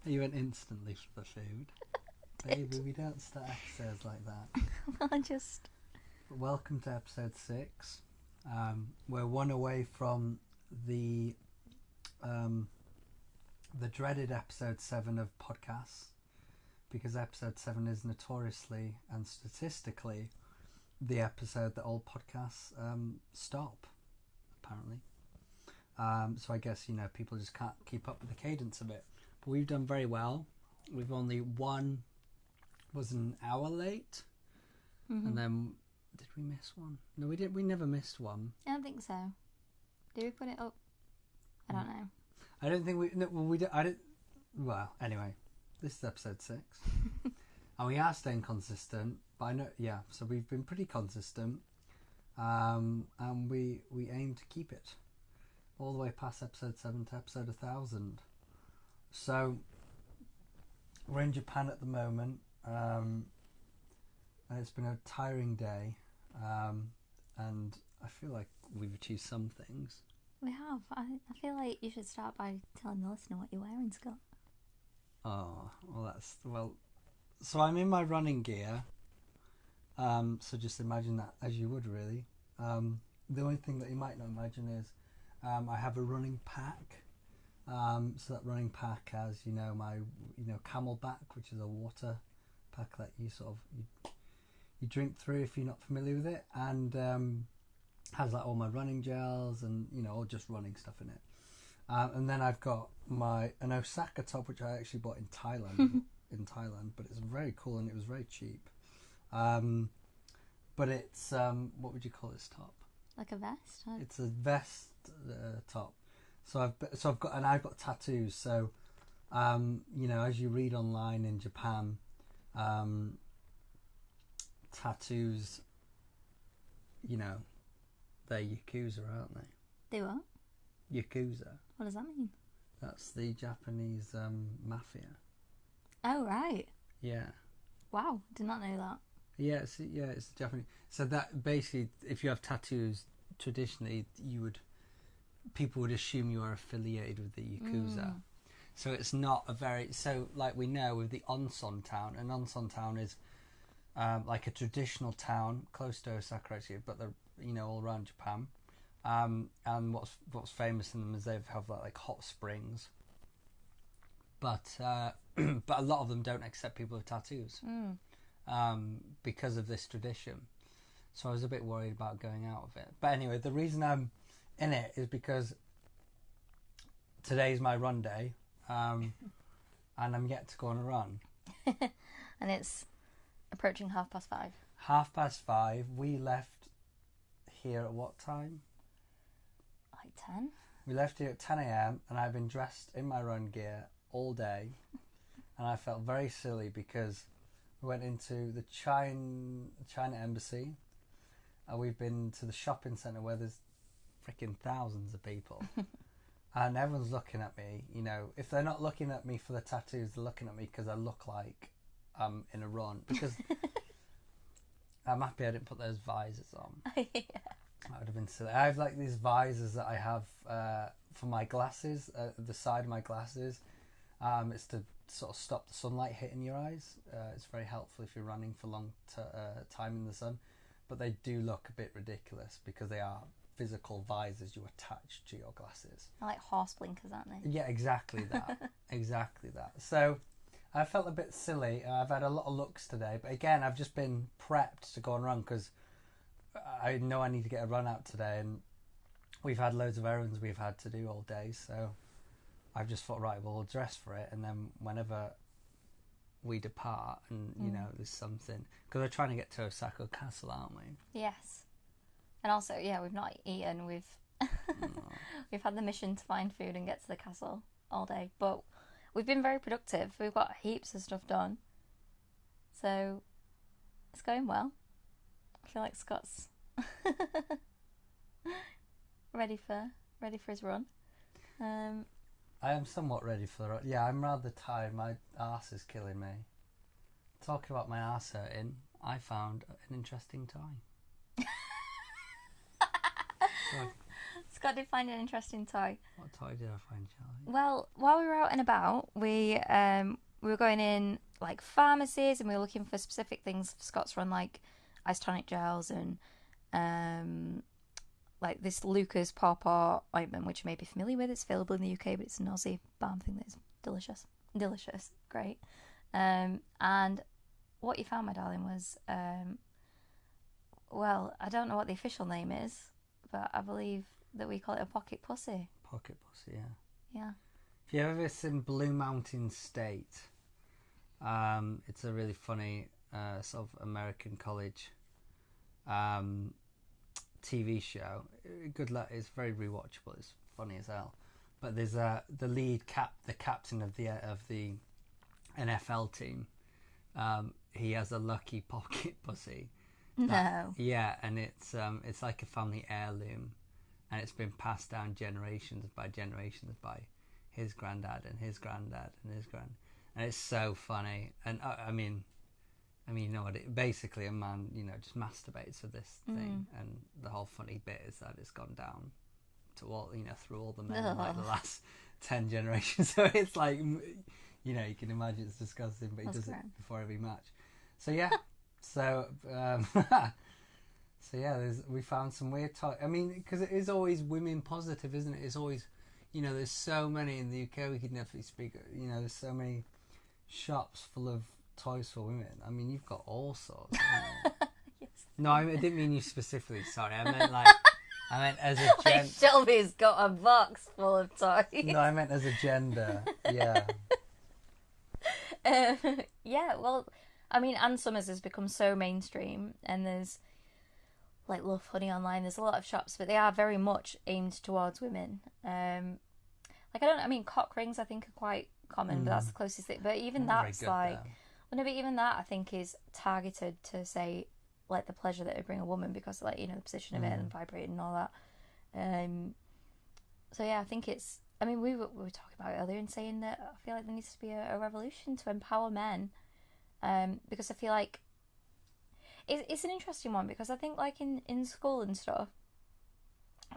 You went instantly for the food. Baby, we don't start episodes like that. Well, just... Welcome to episode 6. We're one away from the dreaded episode 7 of podcasts, because episode 7 is notoriously and statistically the episode that all podcasts stop, apparently. So I guess, people just can't keep up with the cadence of it. But we've done very well. We've only was an hour late. Mm-hmm. And then, did we miss one? No, we didn't. We never missed one. I don't think so. Did we put it up? I don't know. I don't think we... No, well, we don't... I don't... Well, anyway. This is episode 6. And we are staying consistent. But I know... Yeah, so we've been pretty consistent. And we aim to keep it. All the way past episode 7 to episode 1000. So, we're in Japan at the moment. And it's been a tiring day. And I feel like we've achieved some things. We have. I feel like you should start by telling the listener what you're wearing, Scott. Oh, well, so I'm in my running gear. So just imagine that as you would, really. The only thing that you might not imagine is I have a running pack. So that running pack has, my, Camelback, which is a water pack that you sort of you drink through if you're not familiar with it, and has like all my running gels and all just running stuff in it. And then I've got an Osaka top, which I actually bought in Thailand. But it's very cool and it was very cheap. But it's what would you call this top? Like a vest? It's a vest top. So I've got tattoos. So as you read online in Japan, tattoos, they're yakuza, aren't they? They what? Yakuza. What does that mean? That's the Japanese mafia. Oh, right. Yeah. Wow, did not know that. Yeah, it's the Japanese. So that basically, if you have tattoos, traditionally people would assume you are affiliated with the yakuza. So it's not like we know with the onsen town. An onsen town is like a traditional town close to Osaka, actually, but they're all around Japan. And what's famous in them is they have like hot springs. But but a lot of them don't accept people with tattoos because of this tradition. So I was a bit worried about going out of it. But anyway, the reason I'm in it is because today's my run day, and I'm yet to go on a run. And it's approaching 5:30. 5:30. We left here at what time? Like 10. We left here at 10 a.m. and I've been dressed in my run gear all day, and I felt very silly because we went into the China embassy, and we've been to the shopping centre where there's freaking thousands of people. And everyone's looking at me. If they're not looking at me for the tattoos, they're looking at me because I look like I'm in a run. Because I'm happy I didn't put those visors on. Yeah. That would have been silly. I have like these visors that I have for my glasses, the side of my glasses. It's to sort of stop the sunlight hitting your eyes. It's very helpful if you're running for long time in the sun. But they do look a bit ridiculous because they are physical visors you attach to your glasses. They're like horse blinkers, aren't they? Yeah, exactly that. Exactly that. So I felt a bit silly. I've had a lot of looks today, but again, I've just been prepped to go and run because I know I need to get a run out today, and we've had loads of errands we've had to do all day, so I've just thought, right, well, we'll dress for it, and then whenever we depart and, there's something, because we're trying to get to Osaka Castle, aren't we? Yes. And also, yeah, we've not eaten. We've had the mission to find food and get to the castle all day, but we've been very productive. We've got heaps of stuff done, so it's going well. I feel like Scott's ready for his run. I am somewhat ready for the run. Yeah, I'm rather tired. My arse is killing me. Talking about my arse hurting, I found an interesting toy. got to find an interesting toy. What toy did I find, Charlie? Well, while we were out and about, we were going in like pharmacies and we were looking for specific things. Scott's run like isotonic gels and like this Lucas Pawpaw ointment, which you may be familiar with. It's available in the UK, but it's an Aussie balm thing that's delicious, great. And what you found, my darling, was well, I don't know what the official name is, but I believe that we call it a pocket pussy. Pocket pussy, yeah. Yeah. If you ever seen Blue Mountain State, it's a really funny sort of American college TV show. It's very rewatchable. It's funny as hell. But there's the captain of the NFL team. He has a lucky pocket pussy. No. Yeah, and it's like a family heirloom, and it's been passed down generations by his granddad and his granddad and his grand, and it's so funny. And I mean, you know what? Basically, a man, just masturbates for this thing, and the whole funny bit is that it's gone down to all, through all the men in like the last 10 generations. So it's like, you can imagine it's disgusting, but he does it before every match. So yeah. So we found some weird toys. I mean, because it is always women positive, isn't it? It's always, there's so many in the UK. We could definitely speak. There's so many shops full of toys for women. I mean, you've got all sorts. Yes. No, I didn't mean you specifically. Sorry, I meant as a like Shelby's got a box full of toys. No, I meant as a gender. Yeah. Yeah. Well. I mean, Ann Summers has become so mainstream, and there's like Love Honey online. There's a lot of shops, but they are very much aimed towards women. Cock rings I think are quite common, but that's the closest thing. But even that's like, well, no, but even that I think is targeted to say like the pleasure that it would bring a woman because like the position of it and vibrating and all that. So yeah, I think it's. I mean, we were talking about it earlier and saying that I feel like there needs to be a revolution to empower men. Because I feel like it's an interesting one because I think like in school and stuff,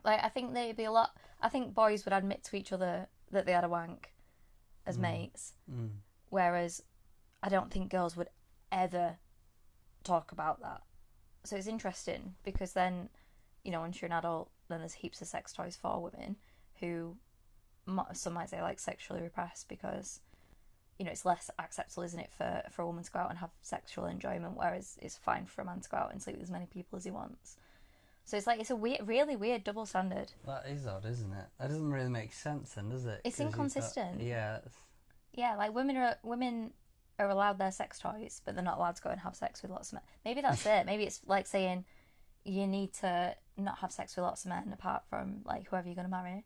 like I think there'd be a lot. I think boys would admit to each other that they had a wank as mates, whereas I don't think girls would ever talk about that. So it's interesting because then, once you're an adult, then there's heaps of sex toys for women who some might say like sexually repressed because. It's less acceptable, isn't it, for a woman to go out and have sexual enjoyment, whereas it's fine for a man to go out and sleep with as many people as he wants. So it's like, it's a really weird double standard. That is odd, isn't it? That doesn't really make sense then, does it? It's inconsistent. Yeah. Yeah, like women are allowed their sex toys, but they're not allowed to go and have sex with lots of men. Maybe that's it. Maybe it's like saying you need to not have sex with lots of men apart from like whoever you're going to marry.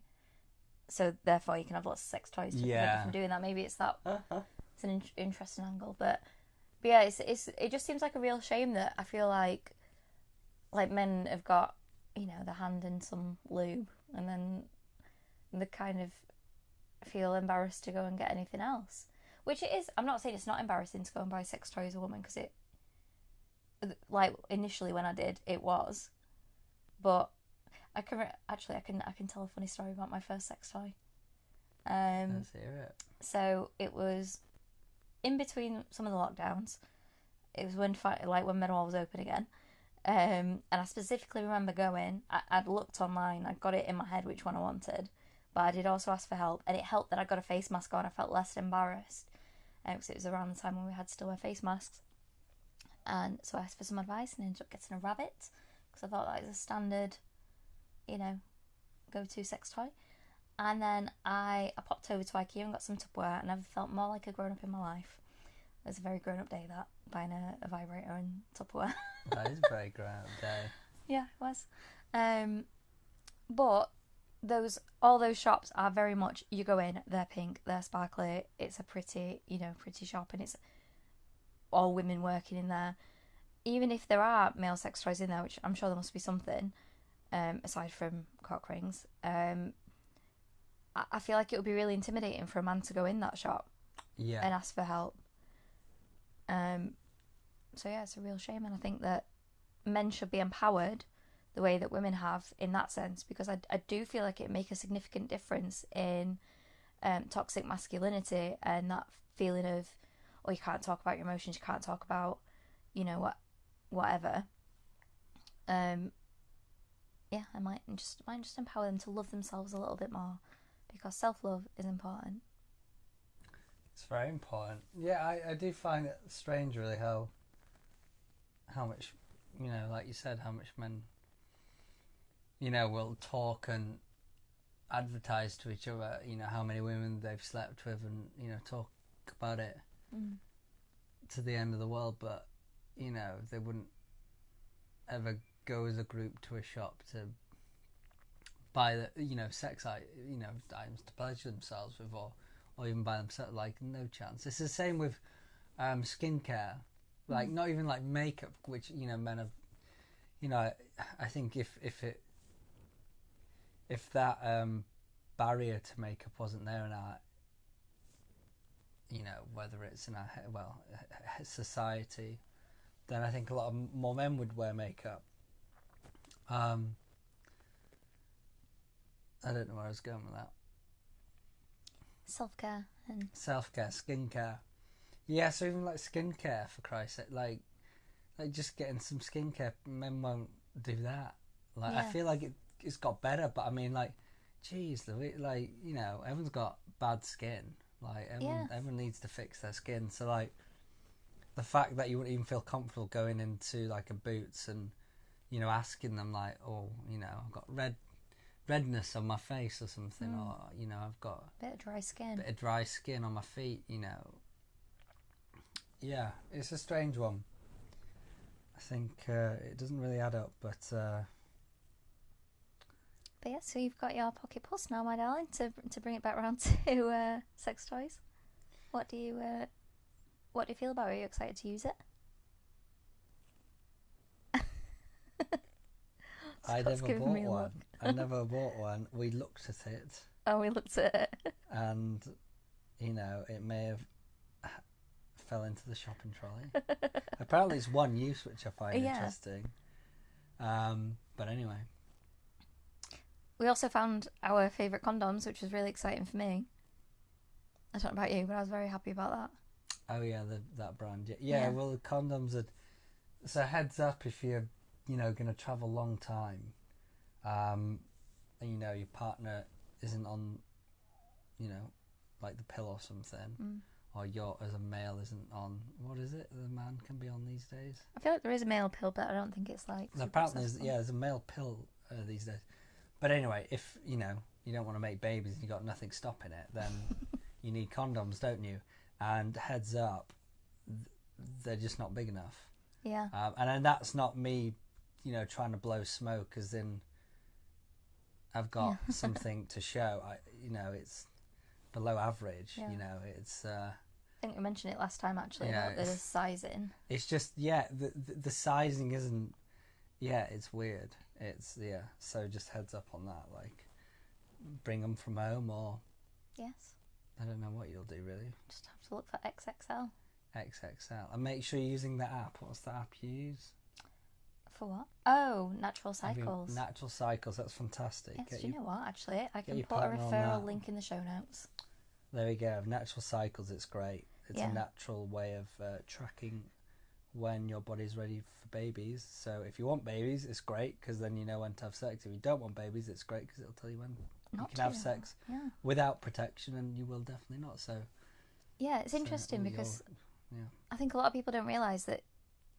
So therefore you can have lots of sex toys to prevent you from doing that. Maybe it's that. It's an interesting angle, but yeah, it just seems like a real shame that I feel like men have got their hand in some lube and then they kind of feel embarrassed to go and get anything else. Which it is. I'm not saying it's not embarrassing to go and buy sex toys as a woman because it, like initially when I did, it was, but. I can tell a funny story about my first sex toy. Let's hear it. So it was in between some of the lockdowns. It was when Meadowhall was open again. And I specifically remember going. I'd looked online. I got it in my head which one I wanted, but I did also ask for help, and it helped that I got a face mask on. I felt less embarrassed because it was around the time when we had to still wear face masks. And so I asked for some advice and ended up getting a rabbit because I thought that was a standard. Go-to sex toy. And then I popped over to IKEA and got some Tupperware, and I've felt more like a grown-up in my life. It was a very grown-up day, that, buying a vibrator and Tupperware. That is a very grown-up day. Yeah, it was. But all those shops are very much, you go in, they're pink, they're sparkly, it's a pretty shop, and it's all women working in there. Even if there are male sex toys in there, which I'm sure there must be something, aside from cock rings, I feel like it would be really intimidating for a man to go in that shop and ask for help. So yeah, it's a real shame, and I think that men should be empowered the way that women have in that sense, because I do feel like it make a significant difference in toxic masculinity and that feeling of, oh, you can't talk about your emotions, you can't talk about, whatever. I might just empower them to love themselves a little bit more, because self-love is important. It's very important. Yeah, I do find it strange, really, how much, like you said, how much men, will talk and advertise to each other, how many women they've slept with, and, talk about it to the end of the world, but, they wouldn't ever go as a group to a shop to buy the, sex, items to pleasure themselves with, or even by themselves. Like, no chance. It's the same with skincare, like not even like makeup, which men have. I think if that barrier to makeup wasn't there in our, whether it's in our society, then I think a lot of more men would wear makeup. I don't know where I was going with that. Self-care, skincare. Yeah, so even like skincare, for Christ's sake, like just getting some skincare, men won't do that. Like, I feel like it's got better, but I mean, like, geez, like, everyone's got bad skin. Like, everyone needs to fix their skin. So, like, the fact that you wouldn't even feel comfortable going into like a Boots and, asking them like, oh, I've got redness on my face or something, or I've got a bit of dry skin on my feet, Yeah, it's a strange one. I think it doesn't really add up, but yeah, so you've got your pocket puss now, my darling, to bring it back around to sex toys. What do you feel about it? Are you excited to use it? I never bought one. We looked at it. Oh, we looked at it. And, it may have fell into the shopping trolley. Apparently it's one use, which I find interesting. But anyway. We also found our favourite condoms, which was really exciting for me. I don't know about you, but I was very happy about that. Oh, yeah, that brand. Yeah, well, the condoms are... So heads up if you're, going to travel a long time, and, your partner isn't on, like the pill or something, or you as a male isn't on, what is it the man can be on these days? I feel like there is a male pill, but I don't think it's like... Apparently, there's a male pill these days. But anyway, if, you don't want to make babies and you've got nothing stopping it, then you need condoms, don't you? And heads up, they're just not big enough. Yeah. And that's not me, trying to blow smoke, as in I've got something to show. It's below average. It's... I think we mentioned it last time, actually, about the sizing. It's just, the sizing isn't... Yeah, it's weird. It's, so just heads up on that. Like, bring them from home, or... Yes. I don't know what you'll do, really. Just have to look for XXL. XXL. And make sure you're using the app. What's the app you use? For what? Oh, Natural Cycles. Natural Cycles, that's fantastic. Yes, do you know what, actually? I can put a partner on that. referral link in the show notes. There we go. Natural Cycles, it's great. It's a natural way of tracking when your body's ready for babies. So if you want babies, it's great, because then you know when to have sex. If you don't want babies, it's great, because it'll tell you when you can have sex without protection, and you will definitely not. So yeah, it's interesting because I think a lot of people don't realise that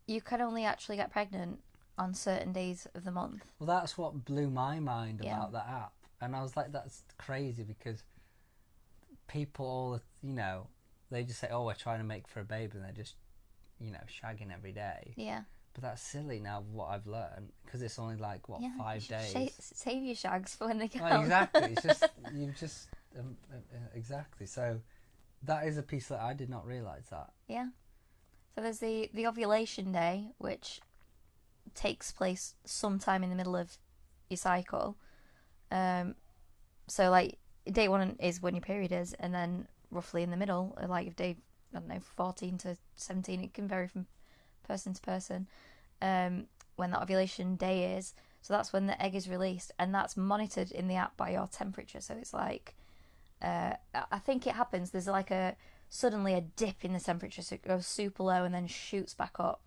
you can only actually get pregnant on certain days of the month. Well, that's what blew my mind about that app. And I was like, that's crazy, because people, they just say, oh, we're trying to make for a baby, and they're just, shagging every day. Yeah. But that's silly now, what I've learned, because it's only like, 5 days? Save your shags for when they come. Well, exactly. It's just, exactly. So that is a piece that I did not realise that. Yeah. So there's the ovulation day, which takes place sometime in the middle of your cycle. So like day 1 is when your period is, and then roughly in the middle, like of day, 14 to 17, it can vary from person to person, when that ovulation day is. So that's when the egg is released, and that's monitored in the app by your temperature. So it's like, I think it happens, there's like suddenly a dip in the temperature, so it goes super low and then shoots back up,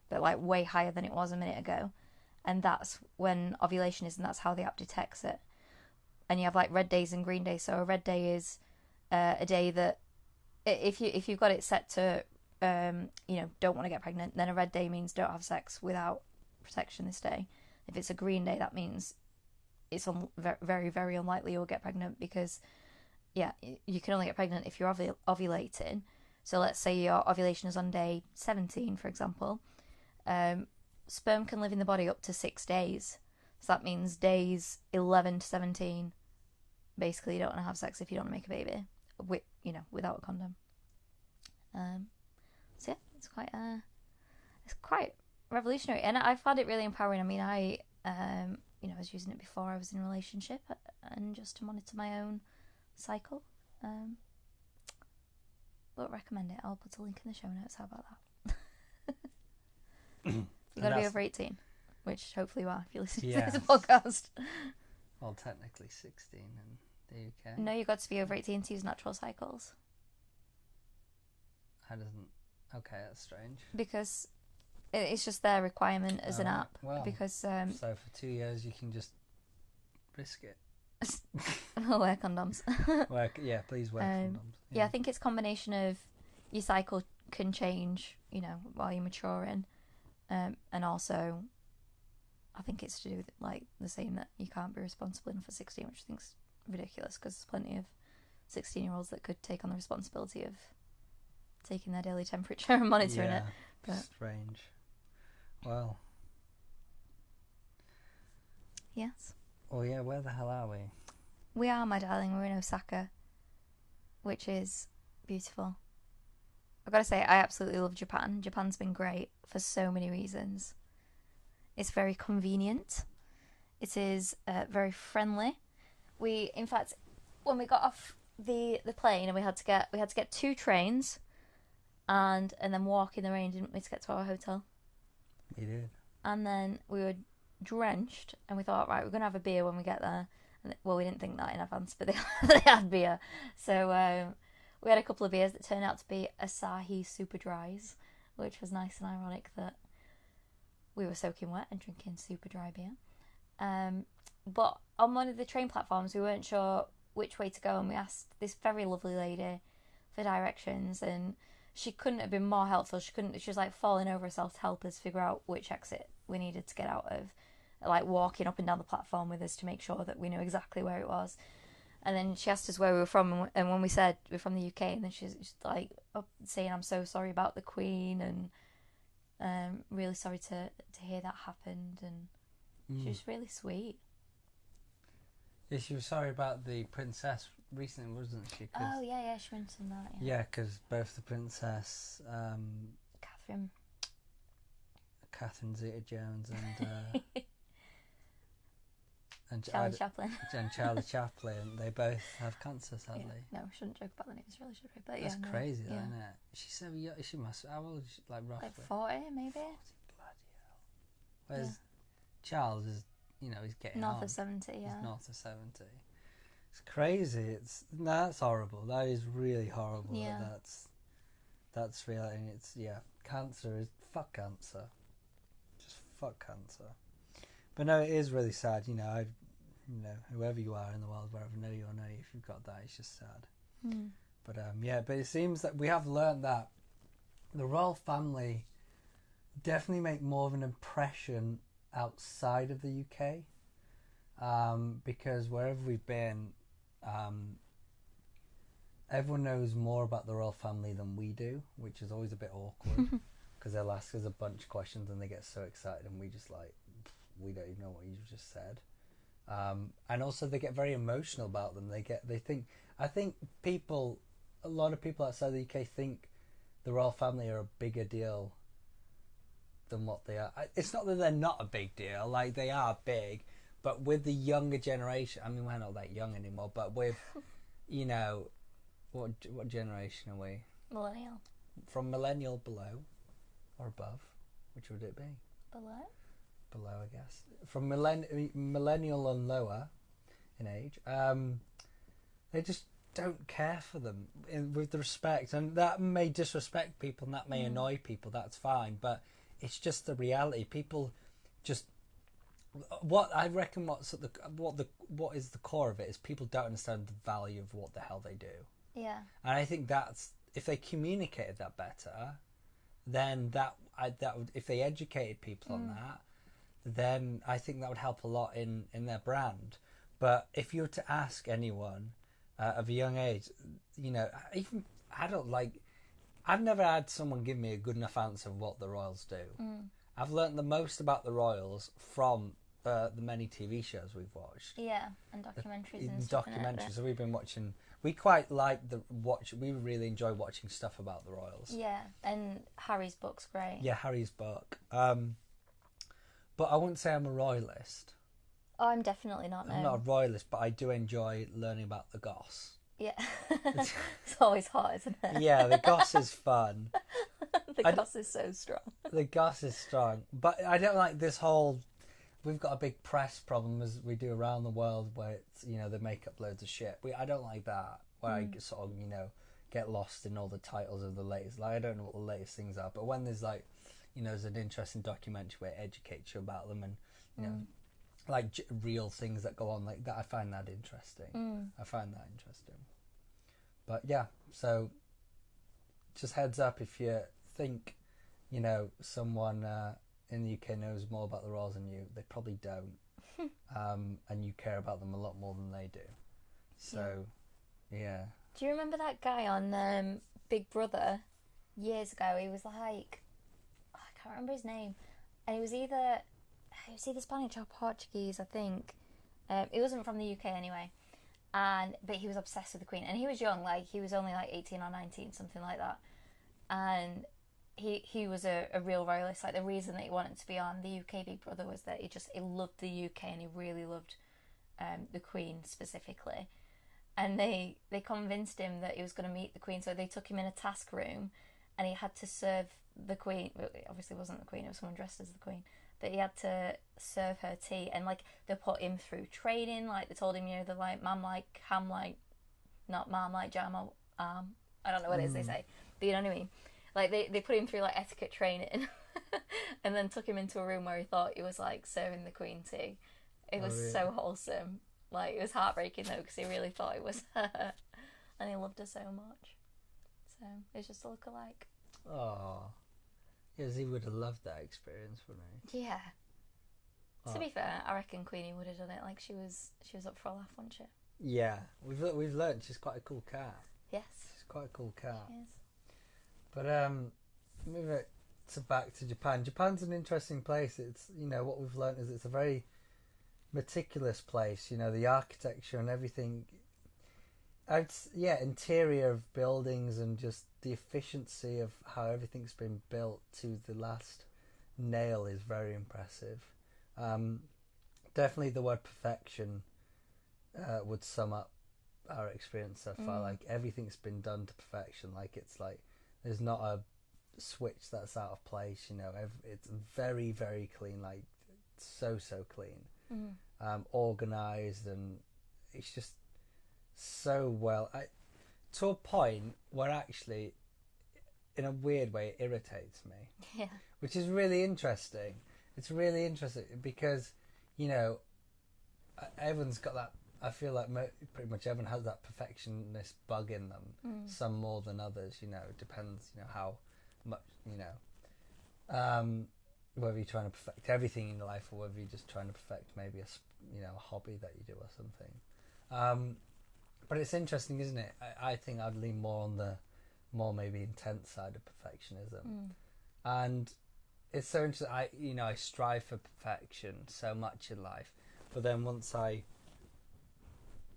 but like way higher than it was a minute ago. And that's when ovulation is, and that's how the app detects it. And you have like red days and green days. So a red day is a day that if you've got it set to don't want to get pregnant, then a red day means don't have sex without protection this day. If it's a green day, that means it's very, very unlikely you'll get pregnant, because you can only get pregnant if you're ovulating. So let's say your ovulation is on day 17, for example. Sperm can live in the body up to 6 days. So that means days 11 to 17, basically you don't want to have sex if you don't want to make a baby, without a condom. So yeah, it's quite revolutionary, and I found it really empowering. I mean, I was using it before I was in a relationship, and just to monitor my own cycle. But recommend it. I'll put a link in the show notes. How about that? You got to be over 18, which hopefully you are if you listen to this podcast. Well, technically 16 in the UK. No, you got to be over 18 to use natural cycles. How doesn't? Okay, that's strange. Because it's just their requirement as an app. Well, because so for 2 years you can just risk it. Wear condoms. Please wear condoms. Yeah, I think it's a combination of your cycle can change, while you're maturing, and also I think it's to do with like the saying that you can't be responsible enough for 16, which I think's ridiculous, because there's plenty of 16-year-olds that could take on the responsibility of taking their daily temperature and monitoring it. But strange. Well. Yes. Oh yeah, where the hell are we? We are, my darling. We're in Osaka, which is beautiful. I've got to say, I absolutely love Japan. Japan's been great for so many reasons. It's very convenient. It is very friendly. In fact, when we got off the plane, and we had to get 2 trains, and then walk in the rain, didn't we, to get to our hotel? We did. And then we were drenched, and we thought, right, we're going to have a beer when we get there. And, well, we didn't think that in advance, but they had beer. So we had a couple of beers that turned out to be Asahi Super Dries, which was nice and ironic that we were soaking wet and drinking super dry beer. But on one of the train platforms, we weren't sure which way to go, and we asked this very lovely lady for directions, and she couldn't have been more helpful. She was like falling over herself to help us figure out which exit we needed to get out of, like walking up and down the platform with us to make sure that we knew exactly where it was. And then she asked us where we were from, and when we said we're from the UK, and then she's like saying, I'm so sorry about the Queen, and really sorry to hear that happened, and she was really sweet. Yeah, she was sorry about the princess recently, wasn't she? Oh yeah, she mentioned that. Yeah, because both the princess, Catherine Zeta-Jones, and Charlie Chaplin. And Charlie Chaplin, they both have cancer, sadly. Yeah. No, we shouldn't joke about the news, really, should we? But that's crazy, though, isn't it? She's so young. She must. How old is she? Like roughly? Like 40, maybe. 40, bloody hell. Whereas Charles is, he's getting north on. of 70. Yeah. He's north of 70. It's crazy. That's horrible. That is really horrible. Yeah. That's real, and it's cancer is fuck cancer. Just fuck cancer. But no, it is really sad. Whoever you are in the world, wherever know you or know you, if you've got that, it's just sad. But but it seems that we have learned that the royal family definitely make more of an impression outside of the UK, because wherever we've been, everyone knows more about the royal family than we do, which is always a bit awkward, because they'll ask us a bunch of questions and they get so excited, and we just like, we don't even know what you've just said. And also they get very emotional about them. I think a lot of people outside the UK think the royal family are a bigger deal than what they are. It's not that they're not a big deal, like they are big, but with the younger generation, I mean, we're not that young anymore, but with, what generation are we? Millennial. From millennial below or above, which would it be? Below? below, I guess, from millennial and lower in age, they just don't care for them with the respect, and that may disrespect people and that may annoy people. That's fine, but it's just the reality. People just what I reckon what is the core of it is people don't understand the value of what the hell they do. Yeah. And I think that's, if they communicated that better, then that would, if they educated people on that, then I think that would help a lot in their brand. But if you were to ask anyone of a young age, you know, even I've never had someone give me a good enough answer of what the Royals do. I've learnt the most about the Royals from the many TV shows we've watched. Yeah, and documentaries and stuff. Documentaries. So we've been watching. We quite like we really enjoy watching stuff about the Royals. Yeah, and Harry's book's great. Yeah, Harry's book. But I wouldn't say I'm a royalist. Oh, I'm definitely not. No. I'm not a royalist, but I do enjoy learning about the goss. Yeah, it's always hot, isn't it? Yeah, the goss is fun. The goss is so strong. The goss is strong, but I don't like this whole. We've got a big press problem as we do around the world, where it's, you know, they make up loads of shit. I don't like that, where I sort of, you know, get lost in all the titles of the latest. Like, I don't know what the latest things are, but when there's like, you know, there's an interesting documentary where it educates you about them, and you know, like real things that go on like that, I find that interesting. I find that interesting. But yeah, so just heads up if you think, you know, someone in the UK knows more about the Royals than you, they probably don't. And you care about them a lot more than they do. So, yeah. Do you remember that guy on Big Brother years ago? He was like, I can't remember his name, and he was either Spanish or Portuguese, I think. He wasn't from the UK anyway, but he was obsessed with the Queen, and he was young, like he was only like 18 or 19, something like that, and he was a real royalist. Like, the reason that he wanted to be on the UK Big Brother was that he loved the UK, and he really loved the Queen specifically. And they convinced him that he was going to meet the Queen, so they took him in a task room, and he had to serve the Queen. Well, it obviously wasn't the Queen; it was someone dressed as the Queen. But he had to serve her tea, and like they put him through training. Like, they told him, you know, they're like ma'am like ham like, not ma'am like jam or I don't know what it is they say, but you know what I mean. Like they put him through like etiquette training, and then took him into a room where he thought he was like serving the Queen tea. It was so wholesome. Like, it was heartbreaking though, because he really thought it was her, and he loved her so much. So it was just a look-alike. Oh, yes, he would have loved that experience, wouldn't he? Yeah. To be fair, I reckon Queenie would have done it. Like, she was up for a laugh, wasn't she? Yeah, we've learned she's quite a cool cat. Yes, she's quite a cool cat. She is. But moving it back to Japan. Japan's an interesting place. It's, you know, what we've learned is it's a very meticulous place. You know, the architecture and everything. Interior of buildings and just the efficiency of how everything's been built to the last nail is very impressive. Definitely the word perfection would sum up our experience so far. Like, everything's been done to perfection. Like, it's like there's not a switch that's out of place. You know, it's very, very clean. Like, so clean, organised, and it's just so well, to a point where actually, in a weird way, it irritates me. Yeah. Which is really interesting. It's really interesting because, you know, everyone's got that. I feel like pretty much everyone has that perfectionist bug in them. Some more than others. You know, it depends. You know, how much. You know, whether you're trying to perfect everything in your life or whether you're just trying to perfect maybe a hobby that you do or something. But it's interesting, isn't it? I think I'd lean more on the more maybe intense side of perfectionism. And it's so interesting. I strive for perfection so much in life, but then once I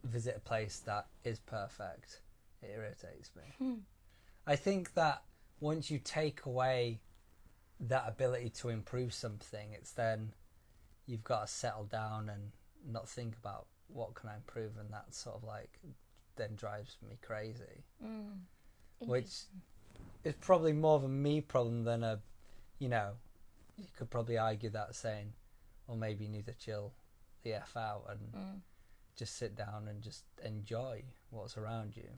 visit a place that is perfect, it irritates me. I think that once you take away that ability to improve something, it's then you've got to settle down and not think about what can I improve, and that sort of like then drives me crazy. Which is probably more of a me problem than a, you know, you could probably argue that saying or maybe you need to chill the F out and just sit down and just enjoy what's around you.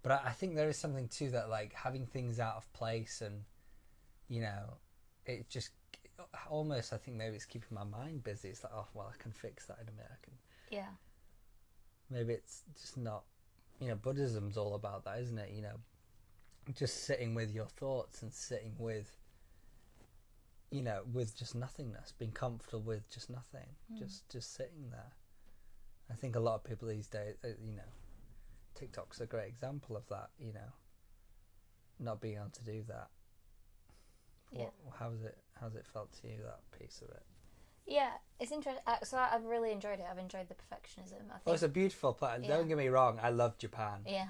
But I think there is something to that, like having things out of place, and you know, it just almost, I think maybe it's keeping my mind busy. It's like, oh well, I can fix that in a minute. Yeah. Maybe it's just not, you know, Buddhism's all about that, isn't it? You know, just sitting with your thoughts and sitting with, you know, with just nothingness, being comfortable with just nothing, just sitting there. I think a lot of people these days, you know, TikTok's a great example of that, you know, not being able to do that. Yeah. How's it felt to you, that piece of it? Yeah, it's interesting. So I've really enjoyed it. I've enjoyed the perfectionism. I think. Oh, it's a beautiful place. Yeah. Don't get me wrong. I love Japan. Yeah.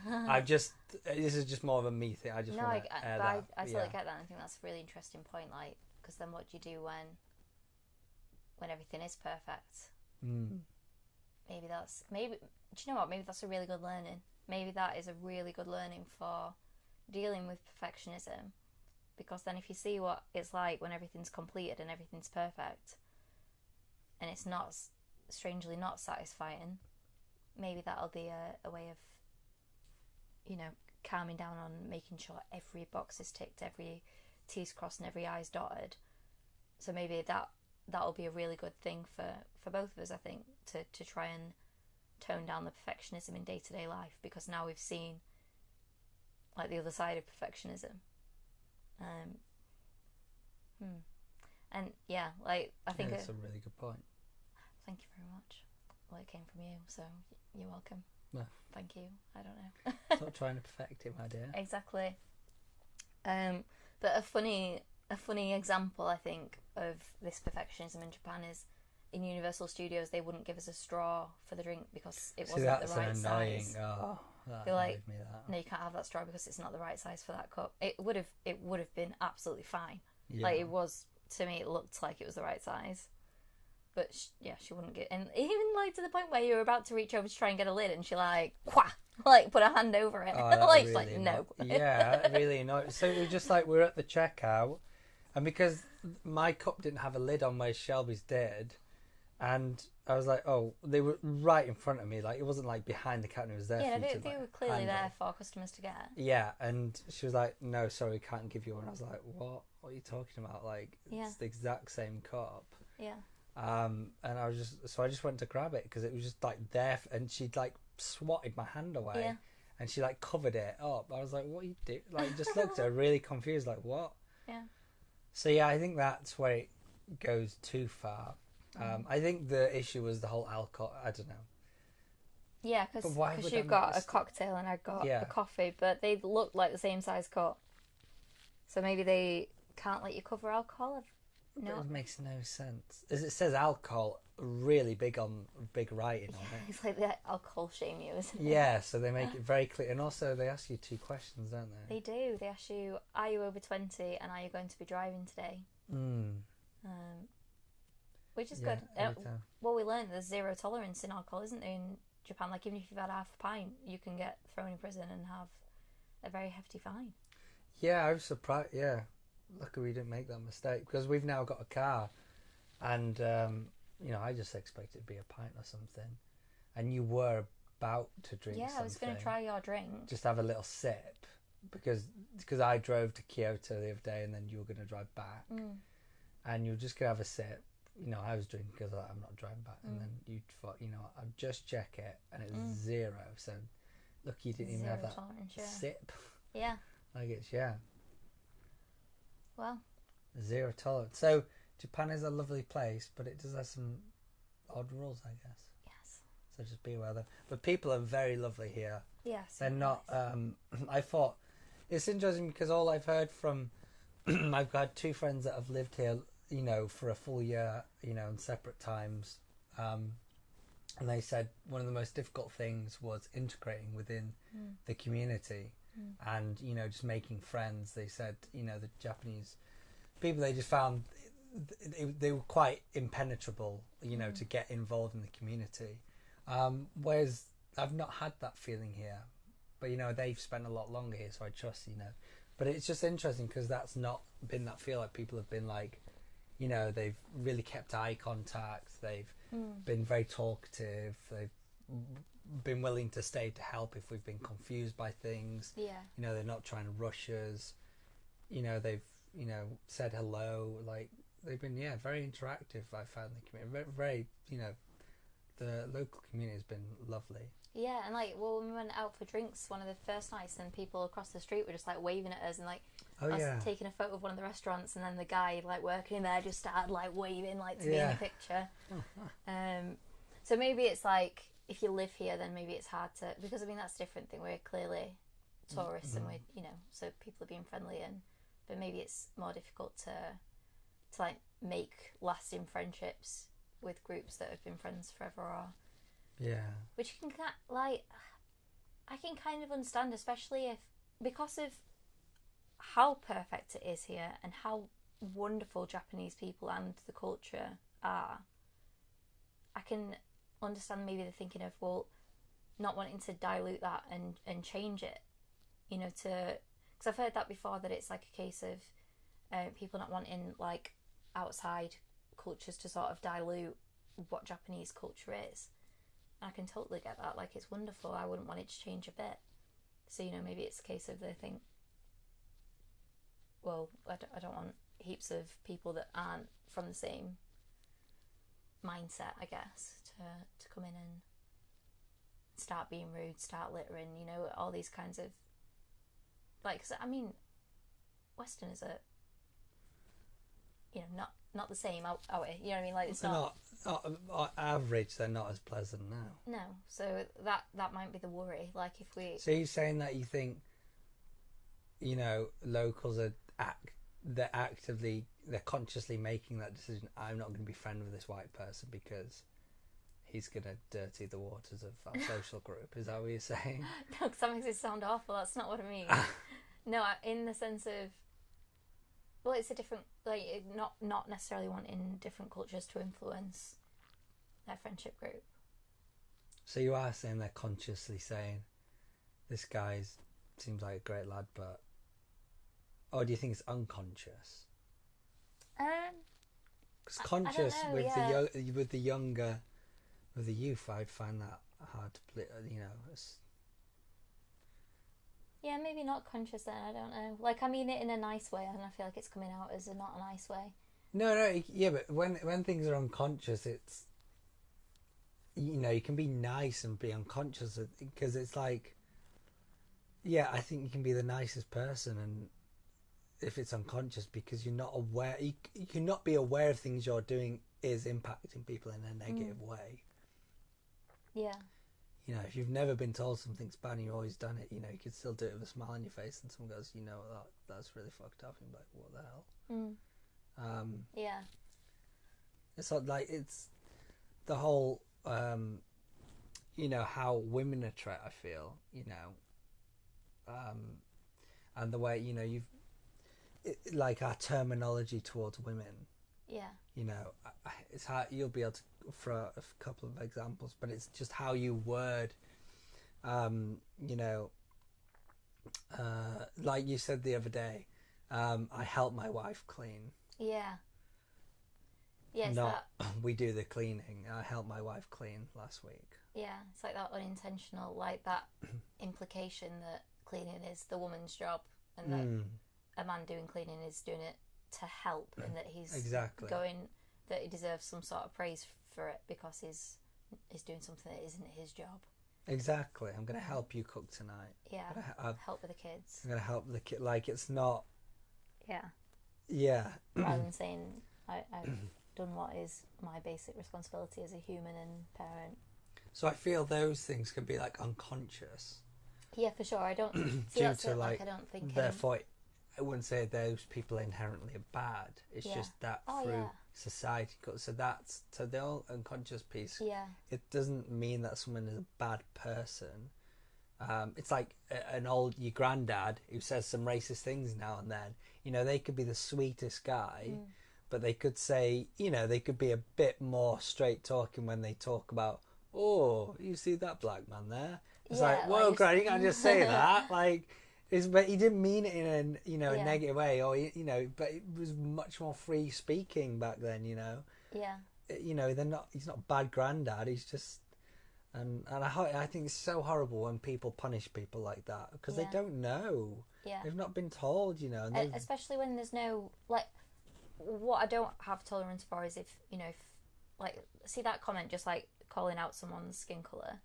This is just more of a me thing. I just want to air that. I totally get that. I think that's a really interesting point. Like, because then what do you do when everything is perfect? Maybe do you know what? Maybe that's a really good learning. Maybe that is a really good learning for dealing with perfectionism, because then if you see what it's like when everything's completed and everything's perfect, and it's not, strangely not satisfying, maybe that'll be a way of, you know, calming down on making sure every box is ticked, every T's crossed and every I's dotted. So maybe that'll be a really good thing for both of us, I think, to try and tone down the perfectionism in day-to-day life, because now we've seen like the other side of perfectionism. And yeah, like I think that's a really good point. Thank you very much. Well, it came from you, so you're welcome. No. Thank you. I don't know. Stop trying to perfect it, my dear. Exactly. But a funny example, I think, of this perfectionism in Japan is in Universal Studios they wouldn't give us a straw for the drink because it wasn't the right size. Oh, that they're like, me that. no, you can't have that straw because it's not the right size for that cup. It would have been absolutely fine. Yeah. Like it was, to me, it looked like it was the right size. But she wouldn't get, and even like to the point where you were about to reach over to try and get a lid, and she like, quah, like put her hand over it, like really like no. Yeah, really annoying. So it was just like we're at the checkout, and because my cup didn't have a lid on where Shelby's did, and I was like, oh, they were right in front of me, like it wasn't like behind the counter, it was there. Yeah, for they were clearly there for customers to get. Yeah, and she was like, no, sorry, we can't give you one. I was like, what are you talking about? Like, it's the exact same cup. Yeah. And I just went to grab it because it was just like there, and she'd like swatted my hand away, and she like covered it up. I was like, "What are you doing?" Like, just looked at her really confused, like, "What?" Yeah. So yeah, I think that's where it goes too far. I think the issue was the whole alcohol. I don't know. Yeah, because you got a cocktail and I got a coffee, but they looked like the same size cup. So maybe they can't let you cover alcohol. No, it makes no sense. As it says alcohol really big writing on it. It's like they alcohol shame you, isn't it? Yeah, so they make it very clear, and also they ask you 2 questions, don't they? They do. They ask you, "Are you over 20 and are you going to be driving today?" Which is good. Well, we learned there's zero tolerance in alcohol, isn't there, in Japan? Like even if you've had half a pint, you can get thrown in prison and have a very hefty fine. Yeah, I was surprised. Yeah. Luckily we didn't make that mistake because we've now got a car, and you know, I just expected it to be a pint or something, and you were about to drink something. I was going to try your drink. Just have a little sip because I drove to Kyoto the other day, and then you were going to drive back, and you were just going to have a sip. You know, I was drinking because I'm not driving back, and then you thought, you know, I'd just check it, and it was 0. So look, you didn't even have that sip. Yeah. Like it's Well, 0 tolerance. So Japan is a lovely place, but it does have some odd rules, I guess. Yes. So just be aware of them. But people are very lovely here. Yes. They're not. I thought it's interesting because all I've heard from, I've got 2 friends that have lived here, you know, for a full year, you know, in separate times, and they said one of the most difficult things was integrating within the community. And, you know, just making friends. They said, you know, the Japanese people, they just found they were quite impenetrable, you know, to get involved in the community. Whereas I've not had that feeling here. But, you know, they've spent a lot longer here, so I trust, you know. But it's just interesting because that's not been that feel. Like people have been like, you know, they've really kept eye contact. They've been very talkative. They've been willing to stay to help if we've been confused by things. Yeah. You know, they're not trying to rush us. You know, they've, you know, said hello. Like, they've been, very interactive. I found the community very, very, you know, the local community has been lovely. Yeah, and like, well, when we went out for drinks one of the first nights, and people across the street were just like waving at us, and like us taking a photo of one of the restaurants, and then the guy like working in there just started like waving like to be in the picture. So maybe it's like, if you live here, then maybe it's hard to, because I mean that's a different thing. We're clearly tourists, and we're, you know, so people are being friendly, but maybe it's more difficult to like make lasting friendships with groups that have been friends forever, or which can like, I can kind of understand, especially if, because of how perfect it is here and how wonderful Japanese people and the culture are. I can understand maybe the thinking of, well, not wanting to dilute that and change it, you know, to, because I've heard that before, that it's like a case of people not wanting like outside cultures to sort of dilute what Japanese culture is. I can totally get that. Like, it's wonderful. I wouldn't want it to change a bit. So, you know, maybe it's a case of they think, well, I don't want heaps of people that aren't from the same mindset, I guess, to come in and start being rude, start littering, you know, all these kinds of, like, 'cause, I mean, Westerners are, you know, not the same, are we? You know what I mean? Like, it's not average. They're not as pleasant now. No, so that might be the worry. Like, if we. So you're saying that you think, you know, locals are they're consciously making that decision. I'm not going to be friends with this white person because he's going to dirty the waters of our social group. Is that what you're saying? No, because that makes it sound awful. That's not what I mean. No, in the sense of, well, it's a different, like, not necessarily wanting different cultures to influence their friendship group. So you are saying they're consciously saying, this guy seems like a great lad, but, or do you think it's unconscious? Because conscious with the youth, I'd find that hard to play. You know. Yeah, maybe not conscious then. I don't know. Like, I mean it in a nice way, and I feel like it's coming out as not a nice way. No, yeah, but when things are unconscious, it's, you know, you can be nice and be unconscious, because it's like, yeah, I think you can be the nicest person, and if it's unconscious, because you're not aware, you cannot be aware of things you're doing is impacting people in a negative way. Yeah. You know, if you've never been told something's bad and you've always done it, you know, you could still do it with a smile on your face, and someone goes, you know, that's really fucked up, and you're like, what the hell? Yeah. It's like, it's the whole, you know, how women are treated, I feel, you know, and the way, you know, like our terminology towards women. Yeah. You know, it's hard, you'll be able to throw a couple of examples, but it's just how you word, you know, like you said the other day, I help my wife clean. Yeah. Yeah, not we do the cleaning. I helped my wife clean last week. Yeah, it's like that unintentional, like that implication that cleaning is the woman's job, and that a man doing cleaning is doing it to help, and that he's that he deserves some sort of praise for it because he's doing something that isn't his job. Exactly. I'm going to help you cook tonight. Yeah. Help with the kids. I'm going to help the kid. Like, it's not. Yeah. Yeah. Rather than saying I've done what is my basic responsibility as a human and parent. So I feel those things can be like unconscious. Yeah, for sure. I don't see due that's to it, like I don't think. Therefore, I wouldn't say those people inherently are bad. It's just that through society. So the whole unconscious piece. Yeah. It doesn't mean that someone is a bad person. It's like your granddad who says some racist things now and then. You know, they could be the sweetest guy, but they could say, you know, they could be a bit more straight talking when they talk about, oh, you see that black man there? It's like, whoa, Granny, you can't just say that. Like, But he didn't mean it in a a Yeah. negative way, or but it was much more free speaking back then. Yeah. They're not. He's not a bad granddad. He's just. And I think it's so horrible when people punish people like that because they don't know. Yeah. They've not been told, And especially when there's no, like, what I don't have tolerance for is if like, see that comment, just like calling out someone's skin colour.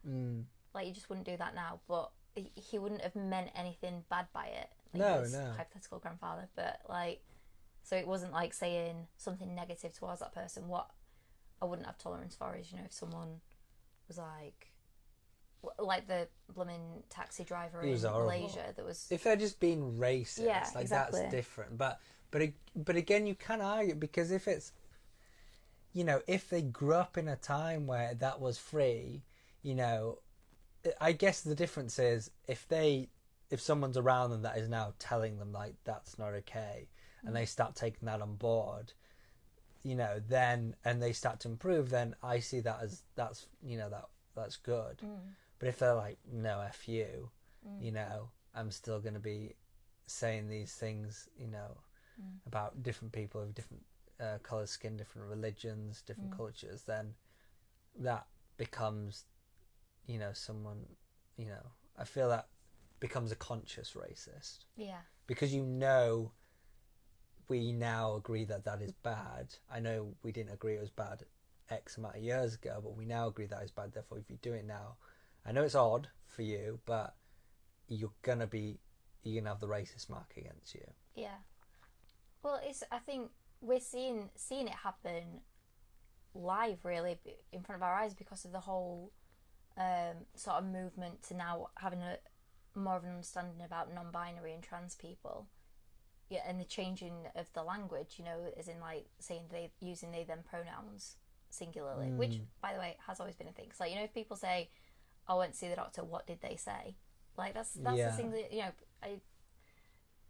Like, you just wouldn't do that now, but he wouldn't have meant anything bad by it. Like, no. Hypothetical grandfather, but like, so it wasn't like saying something negative towards that person. What I wouldn't have tolerance for is, if someone was like the blooming taxi driver in Malaysia that was... If they're just being racist, exactly. That's different. But again, you can argue, because if it's, if they grew up in a time where that was free, I guess the difference is if someone's around them that is now telling them like that's not okay, and they start taking that on board, then, and they start to improve, then I see that as that's good. But if they're like, no, F you, I'm still going to be saying these things, about different people of different colours, skin, different religions, different cultures, then that becomes, someone, I feel that becomes a conscious racist. Yeah. Because we now agree that is bad. I know we didn't agree it was bad X amount of years ago, but we now agree that is bad. Therefore, if you do it now, I know it's odd for you, but you're gonna have the racist mark against you. Yeah. Well, I think we're seeing it happen live, really, in front of our eyes, because of the whole sort of movement to now having more of an understanding about non-binary and trans people. Yeah, and the changing of the language, as in like saying using they them pronouns singularly, which, by the way, has always been a thing. So, if people say, "I went to see the doctor," what did they say? Like, that's the thing that it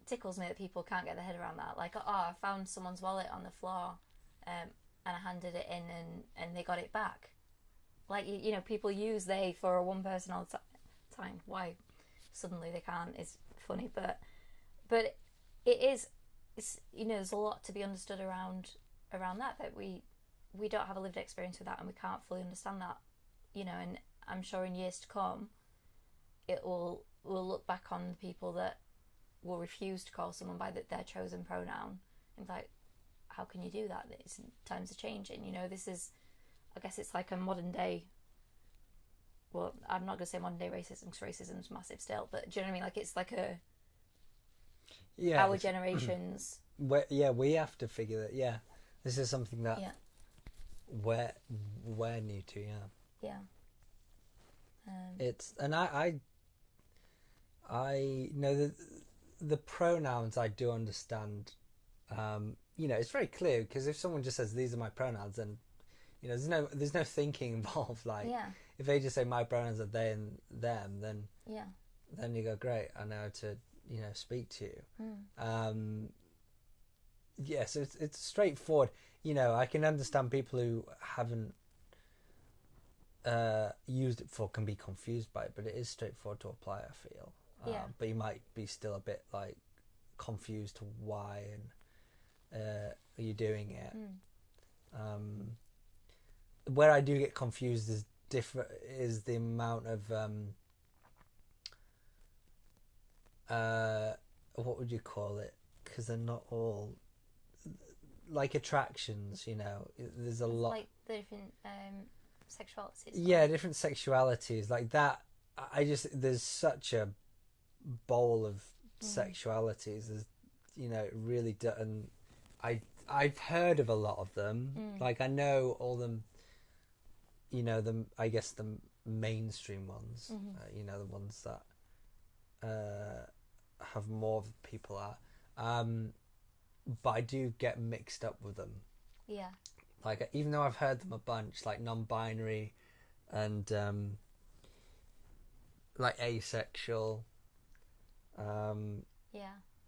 tickles me that people can't get their head around that. Like, oh, I found someone's wallet on the floor, and I handed it in, and they got it back. Like, people use they for a one person all the time. Why suddenly they can't is funny, but it's there's a lot to be understood around that we don't have a lived experience with that, and we can't fully understand that, and I'm sure in years to come we'll look back on the people that will refuse to call someone by their chosen pronoun and be like, how can you do that? Times are changing, this is, I guess it's like a modern day, well, I'm not going to say modern day racism, because racism's massive still, but do you know what I mean? Like, it's like our generations. We have to figure that. This is something that we're new to. It's, and I know the pronouns I do understand. It's very clear, because if someone just says these are my pronouns, then there's no thinking involved. Like, if they just say my pronouns are they and them, then you go, great, I know how to speak to you. So it's straightforward. I can understand people who haven't used it before can be confused by it, but it is straightforward to apply, I feel. But you might be still a bit like confused to why and are you doing it. Where I do get confused is the amount of what would you call it? Because they're not all like attractions, there's a lot, like the different sexualities. Different sexualities like that. There's such a bowl of sexualities. There's, it really do, and I've heard of a lot of them. Like, I know all them, I guess the mainstream ones, the ones that have more people are, but I do get mixed up with them. Like, even though I've heard them a bunch, like non-binary and like asexual,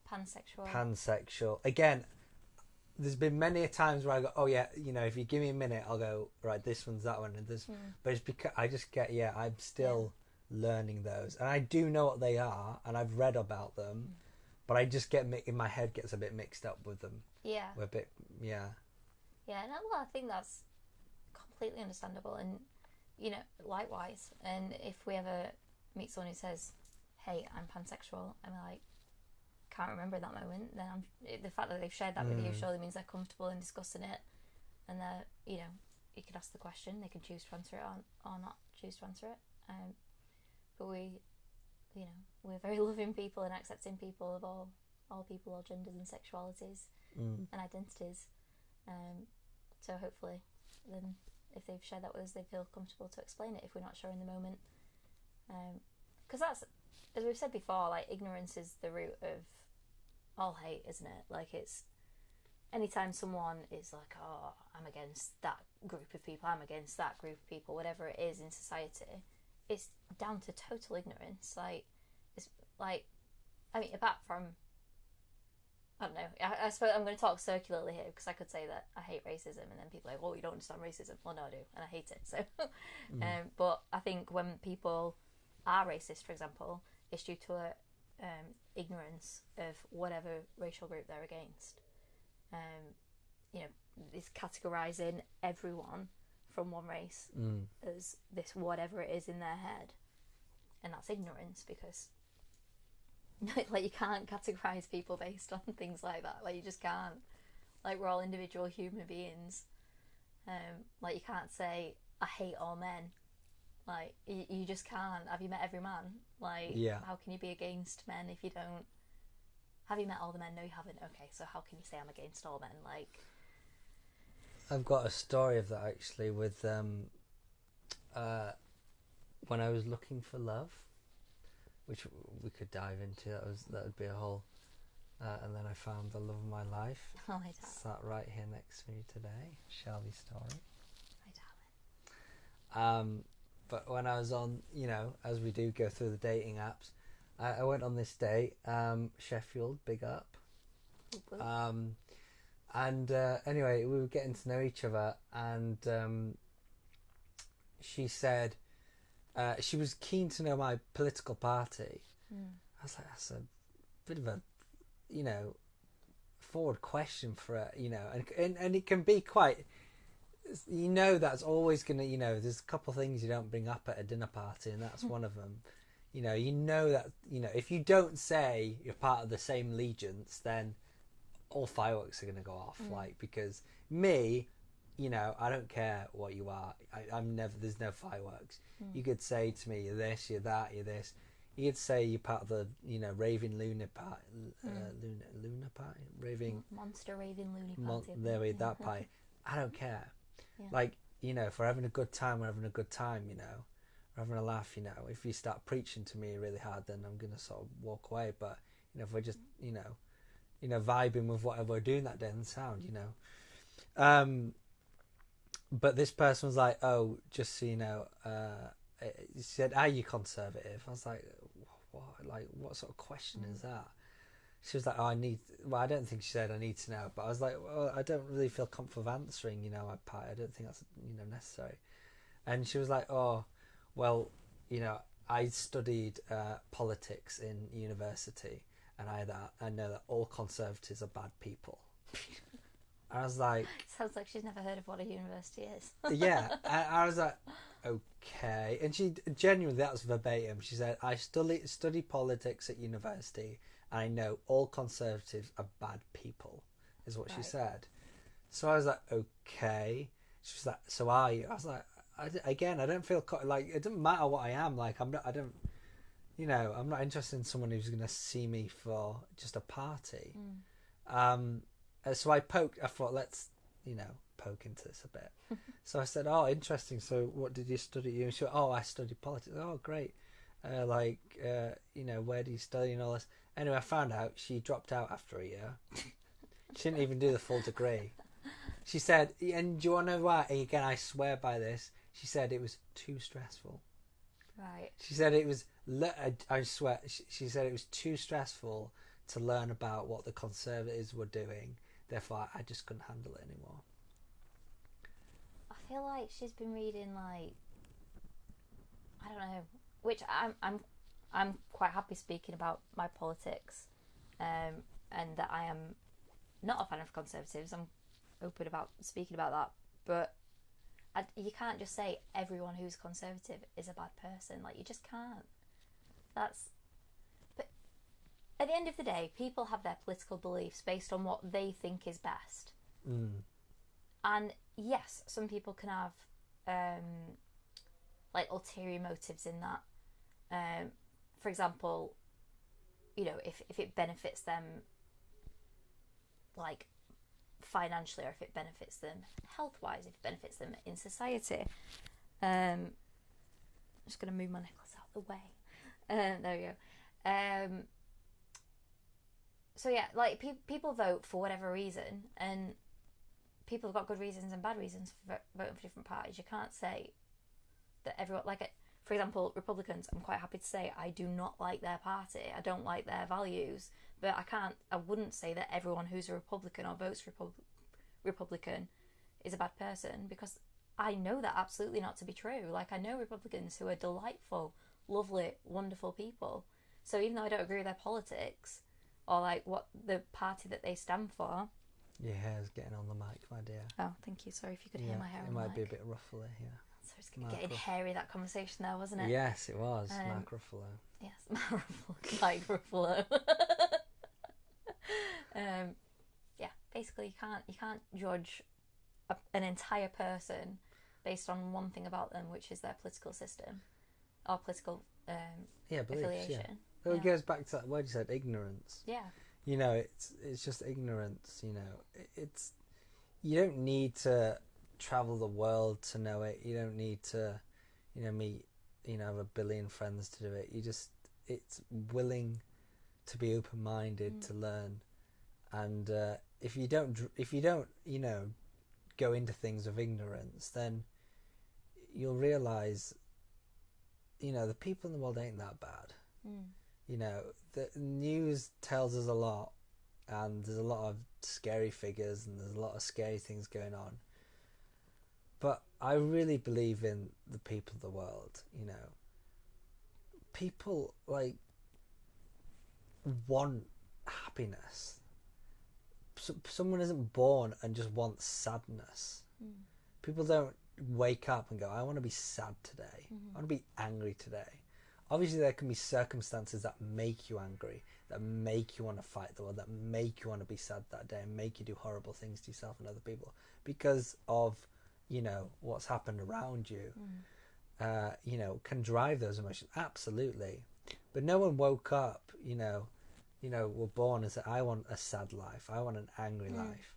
pansexual. Again, there's been many a times where I go, oh yeah, if you give me a minute, I'll go, right, this one's that one, and this. But it's because I just get, I'm still learning those, and I do know what they are, and I've read about them, but I just get in my head gets a bit mixed up with them. Yeah. We're a bit, yeah. Yeah, no, well, I think that's completely understandable, and likewise. And if we ever meet someone who says, "Hey, I'm pansexual," I'm like, can't remember that moment. Then the fact that they've shared that with you surely means they're comfortable in discussing it, and they're, you could ask the question. They can choose to answer it or not choose to answer it. But we're very loving people and accepting people of all people, all genders and sexualities and identities. So hopefully, then if they've shared that with us, they feel comfortable to explain it if we're not sure in the moment. Because that's, as we've said before, like, ignorance is the root of all hate, isn't it? Like, it's anytime someone is like, "Oh, I'm against that group of people, I'm against that group of people," whatever it is in society, it's down to total ignorance. Like, it's like, I mean, apart from, I don't know, I suppose I'm going to talk circularly here, because I could say that I hate racism, and then people are like, "Well, you don't understand racism." Well, no, I do, and I hate it. So, but I think when people are racist, for example, it's due to a ignorance of whatever racial group they're against. It's categorizing everyone from one race as this whatever it is in their head, and that's ignorance, because like, you can't categorize people based on things like that. Like, you just can't. Like, we're all individual human beings. Like, you can't say, "I hate all men." Like, you just can't. Have you met every man? Like, how can you be against men if you don't? Have you met all the men? No, you haven't. Okay, so how can you say I'm against all men? Like, I've got a story of that, actually, with when I was looking for love, which we could dive into. That would be a whole. And then I found the love of my life. Oh, my darling. Sat right here next to me today. Shelby's story. My darling. But when I was on, as we do go through the dating apps, I went on this date, Sheffield, big up. And anyway, we were getting to know each other, and she said she was keen to know my political party. I was like, that's a bit of a, forward question for it, and it can be quite, that's always going to, there's a couple of things you don't bring up at a dinner party, and that's one of them. That, if you don't say you're part of the same allegiance, then all fireworks are going to go off. Like, because me, I don't care what you are. I'm never, there's no fireworks. You could say to me, "You're this, you're that, you're this." You could say you're part of the, raving lunar party, lunar party, raving monster raving loony party. That party. I don't care. Yeah. Like, if we're having a good time, we're having a good time. We're having a laugh. If you start preaching to me really hard, then I'm gonna sort of walk away. But if we're just, vibing with whatever we're doing that day, then sound, But this person was like, "Oh, just so you know," he said, "Are you conservative?" I was like, "What? Like, what sort of question is that?" She was like, "Oh, I need." Well, I don't think she said I need to know, but I was like, "Well, I don't really feel comfortable answering. My part. I don't think that's necessary." And she was like, "Oh, well, I studied politics in university, and I know that all conservatives are bad people." I was like, sounds like she's never heard of what a university is. Yeah, I was like, okay. And she genuinely, that was verbatim. She said, "I study politics at university, and I know all conservatives are bad people," is what she said. So I was like, okay. She was like, "So are you?" I was like, I don't feel like, it doesn't matter what I am. Like, I'm not interested in someone who's going to see me for just a party. So I thought, let's, poke into this a bit. So I said, "Oh, interesting. So what did you study?" And she went, "Oh, I studied politics." "Oh, great. Where do you study and all this?" Anyway, I found out she dropped out after a year. She didn't even do the full degree. She said, and do you want to know why? Again, I swear by this. She said it was too stressful. Right. She said it was, I swear, she said it was too stressful to learn about what the Conservatives were doing. Therefore, I just couldn't handle it anymore. I feel like she's been reading, like, I don't know, which I'm quite happy speaking about my politics, and that I am not a fan of Conservatives. I'm open about speaking about that, but you can't just say everyone who's Conservative is a bad person. Like, you just can't. But at the end of the day, people have their political beliefs based on what they think is best. And yes, some people can have like ulterior motives in that. For example, you know, if it benefits them, like, financially, or if it benefits them health-wise, if it benefits them in society. I'm just going to move my necklace out of the way. There we go. So yeah, like, people vote for whatever reason, and people have got good reasons and bad reasons for voting for different parties. You can't say that everyone, like, for example, Republicans, I'm quite happy to say I do not like their party. I don't like their values, but I wouldn't say that everyone who's a Republican or votes Republican is a bad person, because I know that absolutely not to be true. Like, I know Republicans who are delightful, lovely, wonderful people. So even though I don't agree with their politics or like what the party that they stand for. Your hair's getting on the mic, my dear. Oh, thank you. Sorry if you could hear my hair on the mic. It might be a bit ruffly, yeah. So it's getting hairy, that conversation there, wasn't it? Yes, it was. Mark Ruffalo. Yes, Mark Ruffalo. Like Ruffalo. Yeah, basically you can't judge an entire person based on one thing about them, which is their political system or political affiliation. Yeah. Well, it goes back to that word you said, ignorance. Yeah. You know, it's just ignorance. You know, you don't need to travel the world to know it. You don't need to, meet, have a billion friends to do it. It's willing to be open-minded, to learn, and if you don't, go into things with ignorance, then you'll realise, the people in the world ain't that bad. The news tells us a lot, and there's a lot of scary figures, and there's a lot of scary things going on. But I really believe in the people of the world. People like want happiness. Someone isn't born and just wants sadness. People don't wake up and go, I want to be sad today. I want to be angry today. Obviously, there can be circumstances that make you angry, that make you want to fight the world, that make you want to be sad that day, and make you do horrible things to yourself and other people because of, what's happened around you. Can drive those emotions. Absolutely. But no one woke up, were born and said, I want a sad life. I want an angry life.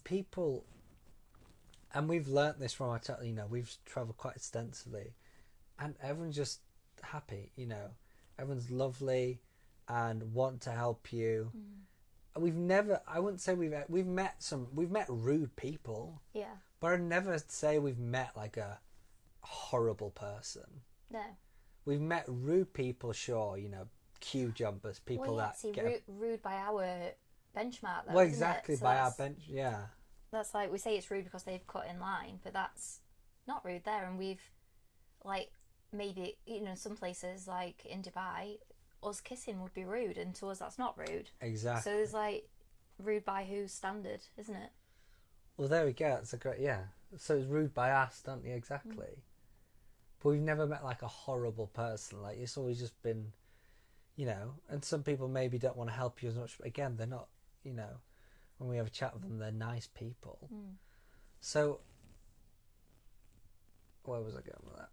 People, and we've learnt this from our we've travelled quite extensively, and everyone's just happy, everyone's lovely and want to help you. We've never, I wouldn't say we've met rude people. Yeah. But I'd never say we've met like a horrible person. No. We've met rude people, sure, queue jumpers, people that get rude by our benchmark, though. Well, exactly, by our bench, yeah. That's like, we say it's rude because they've cut in line, but that's not rude there. And we've, like, maybe, some places, like in Dubai, us kissing would be rude, and to us that's not rude. Exactly. So there's, like, rude by whose standard, isn't it? Well, there we go. It's a great, yeah. So it's rude by us, don't you? Exactly. But we've never met like a horrible person. Like, it's always just been, and some people maybe don't want to help you as much. But again, they're not, when we have a chat with them, they're nice people. So, where was I going with that?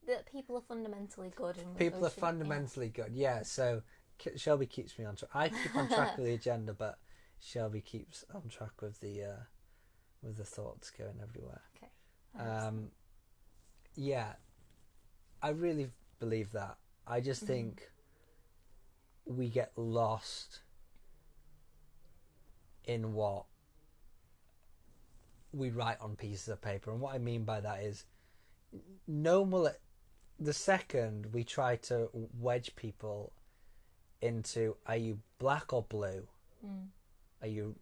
That people are fundamentally good. And people are fundamentally good, yeah. So Shelby keeps me on track. I keep on track with the agenda, but Shelby keeps on track with the thoughts going everywhere. Okay. Yeah, I really believe that. I just think we get lost in what we write on pieces of paper, and what I mean by that is, the second we try to wedge people into, are you black or blue? Are you,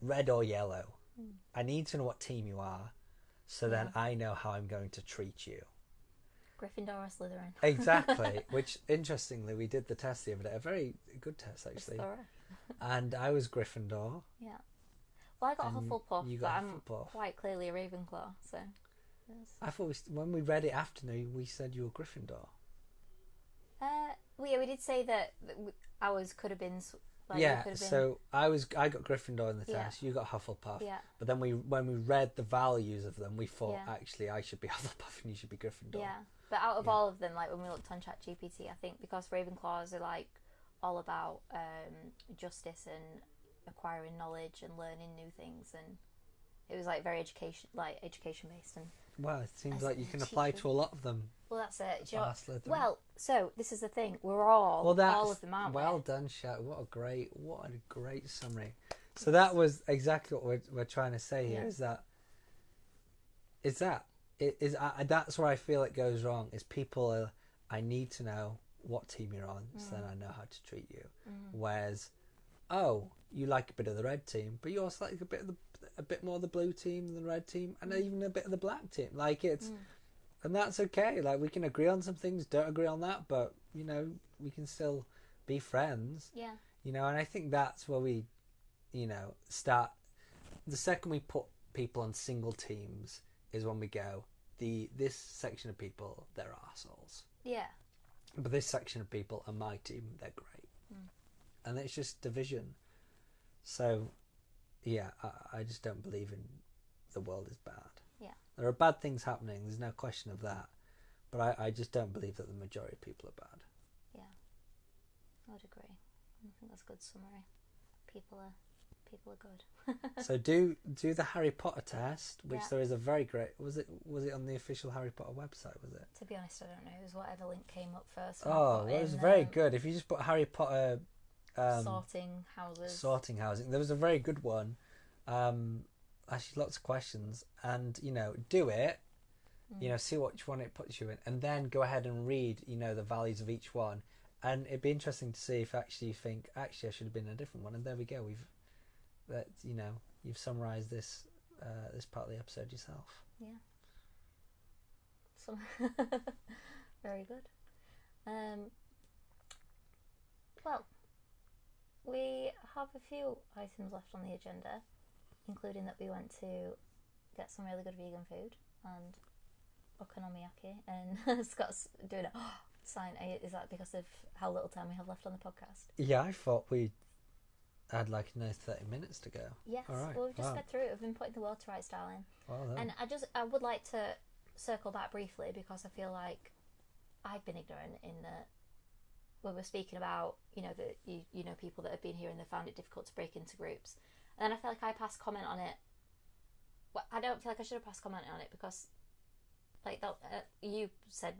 red or yellow? I need to know what team you are, so then I know how I'm going to treat you. Gryffindor or Slytherin? Exactly. Which, interestingly, we did the test the other day. A very good test, actually. And I was Gryffindor. Yeah. Well, I got Hufflepuff, you but got I'm Hufflepuff. quite clearly a Ravenclaw, so... Yes. I thought when we read it afternoon, we said you were Gryffindor. Well, yeah, we did say that ours could have been... Like, yeah, could have been... so I got Gryffindor in the test, you got Hufflepuff. Yeah. But then when we read the values of them, we thought, Yeah. actually, I should be Hufflepuff and you should be Gryffindor. Yeah. But out of all of them, like when we looked on ChatGPT, I think because Ravenclaws are like all about justice and acquiring knowledge and learning new things, and it was like very education based. And well, it seems like you can apply to a lot of them. Well, that's it. Slytherin. Well, so this is the thing. We're all of them, aren't we? Well done, Shio. What a great summary. So that was exactly what we're trying to say here. That's where I feel it goes wrong. Is people are, I need to know what team you're on, so then I know how to treat you. Whereas, you like a bit of the red team, but you also like a bit more of the blue team than the red team, and even a bit of the black team. Like it's, and that's okay. Like we can agree on some things, don't agree on that, but we can still be friends. Yeah. And I think that's where we, start. The second we put people on single teams is when we go, this section of people, they're arseholes. Yeah. But this section of people are my team, they're great. And it's just division. So, yeah, I just don't believe in the world is bad. Yeah. There are bad things happening, there's no question of that. But I just don't believe that the majority of people are bad. Yeah. I would agree. I think that's a good summary. People are good. So do the Harry Potter test, which there is a very great. Was it on the official Harry Potter website? Was it? To be honest, I don't know. It was whatever link came up first. Oh, it was very good. If you just put Harry Potter sorting housing. There was a very good one. Actually, lots of questions, and do it. See which one it puts you in, and then go ahead and read. The values of each one, and it'd be interesting to see if actually you think I should have been in a different one. And there we go. You've summarised this part of the episode yourself. Yeah. Very good. Well, we have a few items left on the agenda, including that we went to get some really good vegan food and Okinomiyaka, and Scott's doing a sign. Is that because of how little time we have left on the podcast? Yeah, I thought we had like another 30 minutes to go. Yes, right. Well, we've just got through it. We've been putting the world to rights, darling. Well done. And I would like to circle back briefly because I feel like I've been ignorant in that when we're speaking about, that you know people that have been here and they found it difficult to break into groups. And then I feel like I passed comment on it. Well, I don't feel like I should have passed comment on it because, like, you said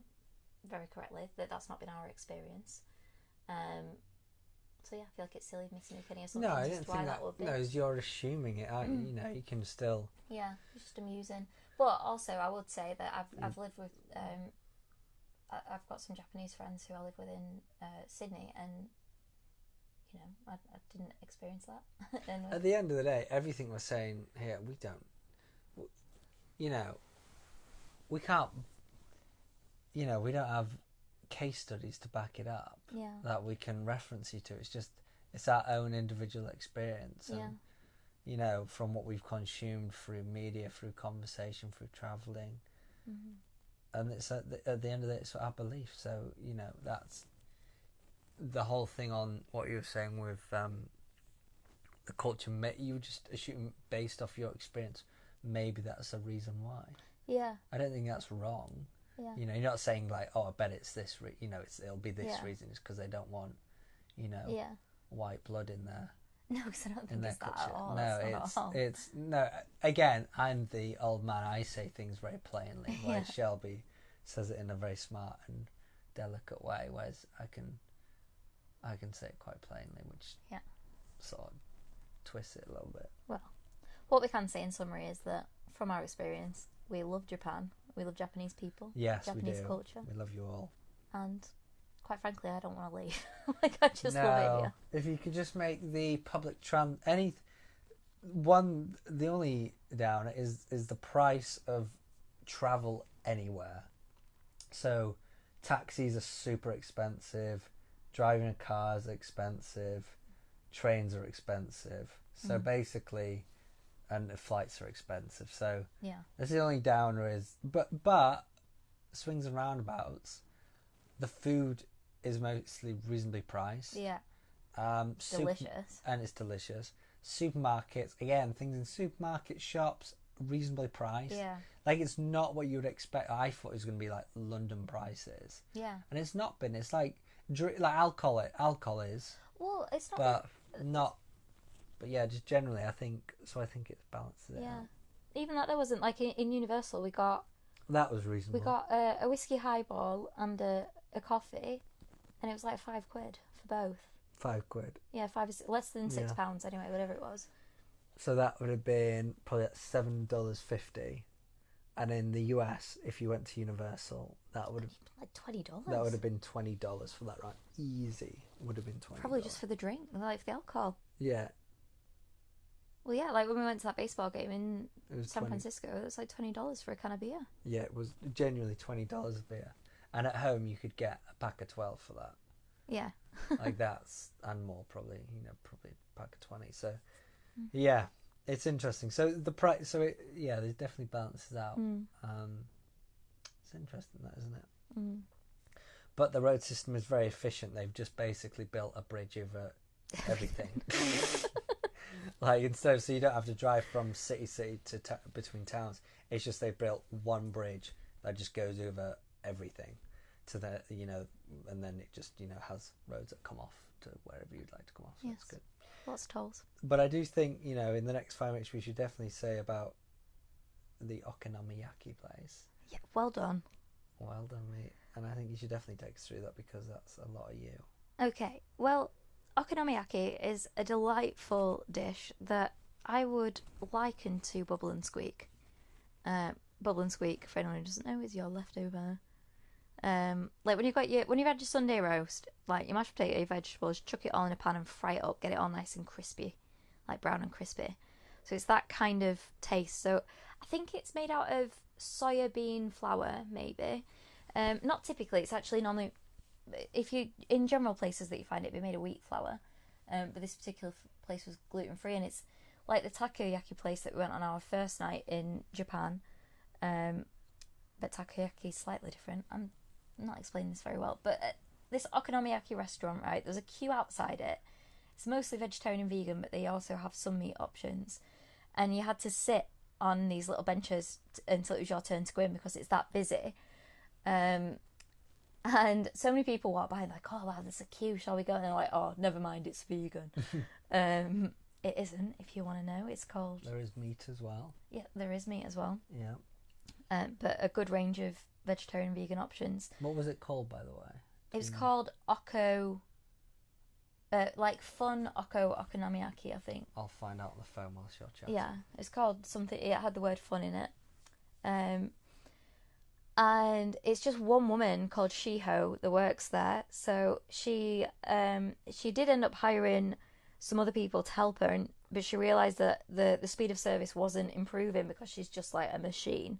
very correctly that that's not been our experience. So yeah, I feel like it's silly of me to make any assumptions. No, I didn't think that. Would be. No, you're assuming it. You can still. Yeah, it's just amusing. But also, I would say that I've lived with. I've got some Japanese friends who I live with in Sydney, and I didn't experience that. At the end of the day, everything we're saying here, we don't. We can't. We don't have case studies to back it up that we can reference you to. It's our own individual experience, and from what we've consumed through media, through conversation, through travelling, and it's at the end of it, it's our belief. So that's the whole thing on what you were saying with the culture. You were just assuming based off your experience, maybe that's the reason why. Yeah, I don't think that's wrong. Yeah. You're not saying like, I bet it's this. It'll be this reason. It's because they don't want, white blood in there. No, because I don't think it's that at all. No, it's no. Again, I'm the old man. I say things very plainly, whereas Shelby says it in a very smart and delicate way. Whereas I can say it quite plainly, which sort of twists it a little bit. Well, what we can say in summary is that from our experience, we love Japan. We love Japanese people. Yes, Japanese we do. Culture. We love you all. And quite frankly, I don't want to leave. I just love it here. If you could just make the public the only down is the price of travel anywhere. So taxis are super expensive, driving a car is expensive, trains are expensive. So basically, and the flights are expensive. So Yeah. that's the only downer is, but swings and roundabouts, the food is mostly reasonably priced. Yeah. Delicious. And it's delicious. Supermarkets, again, things in supermarket shops, reasonably priced. Yeah. Like, it's not what you would expect. I thought it was going to be like London prices. Yeah. And it's not been. It's like alcohol is. Well, it's not. But not. But yeah, just generally, I think it's balances it out. Even that there wasn't, like, in Universal, we got That was reasonable. we got a whiskey highball and a coffee, and it was like £5 for both. £5. Yeah, less than £6 anyway, whatever it was. So that would have been probably at $7.50, and in the US, if you went to Universal, that would have like $20. That would have been $20 for that, right? Easy would have been $20. Probably just for the drink, like for the alcohol. Yeah. Well, yeah, like when we went to that baseball game in San 20. Francisco, it was like $20 for a can of beer. Yeah, it was genuinely $20 a beer, and at home you could get a pack of 12 for that. Yeah. Like that's and more probably, probably a pack of 20. So yeah, it's interesting. So the price, there's definitely balances out. It's interesting, that, isn't it? But the road system is very efficient. They've just basically built a bridge over everything. Like, instead, so you don't have to drive from city to between towns. It's just they built one bridge that just goes over everything to the, and then it just, has roads that come off to wherever you'd like to come off. So it's good. Lots of tolls. But I do think, in the next 5 minutes we should definitely say about the Okinomiyaka place. Yeah, well done. Well done, mate. And I think you should definitely take us through that, because that's a lot of you. Okay, well, Okinomiyaka is a delightful dish that I would liken to bubble and squeak. Bubble and squeak, for anyone who doesn't know, is your leftover. Like when you've had your Sunday roast, like your mashed potato, your vegetables, chuck it all in a pan and fry it up, get it all nice and crispy, like brown and crispy. So it's that kind of taste. So I think it's made out of soya bean flour, maybe. Not typically. It's actually normally, if you in general places that you find it, be made of wheat flour. But this particular place was gluten free, and it's like the takoyaki place that we went on our first night in Japan. But takoyaki is slightly different. I'm not explaining this very well, but this Okinomiyaki restaurant, right? There's a queue outside it. It's mostly vegetarian and vegan, but they also have some meat options. And you had to sit on these little benches until it was your turn to go in, because it's that busy. And so many people walk by and like, oh wow, there's a queue, shall we go? And they're like, oh, never mind, it's vegan. It isn't, if you want to know. It's called... There is meat as well. Yeah, there is meat as well. Yeah. But a good range of vegetarian vegan options. What was it called, by the way? It was called Oko... like Fun Okonomiyaki, I think. I'll find out on the phone whilst you're chatting. Yeah, it's called something. It had the word fun in it. And it's just one woman called Shio that works there. So she did end up hiring some other people to help her, but she realised that the speed of service wasn't improving because she's just like a machine.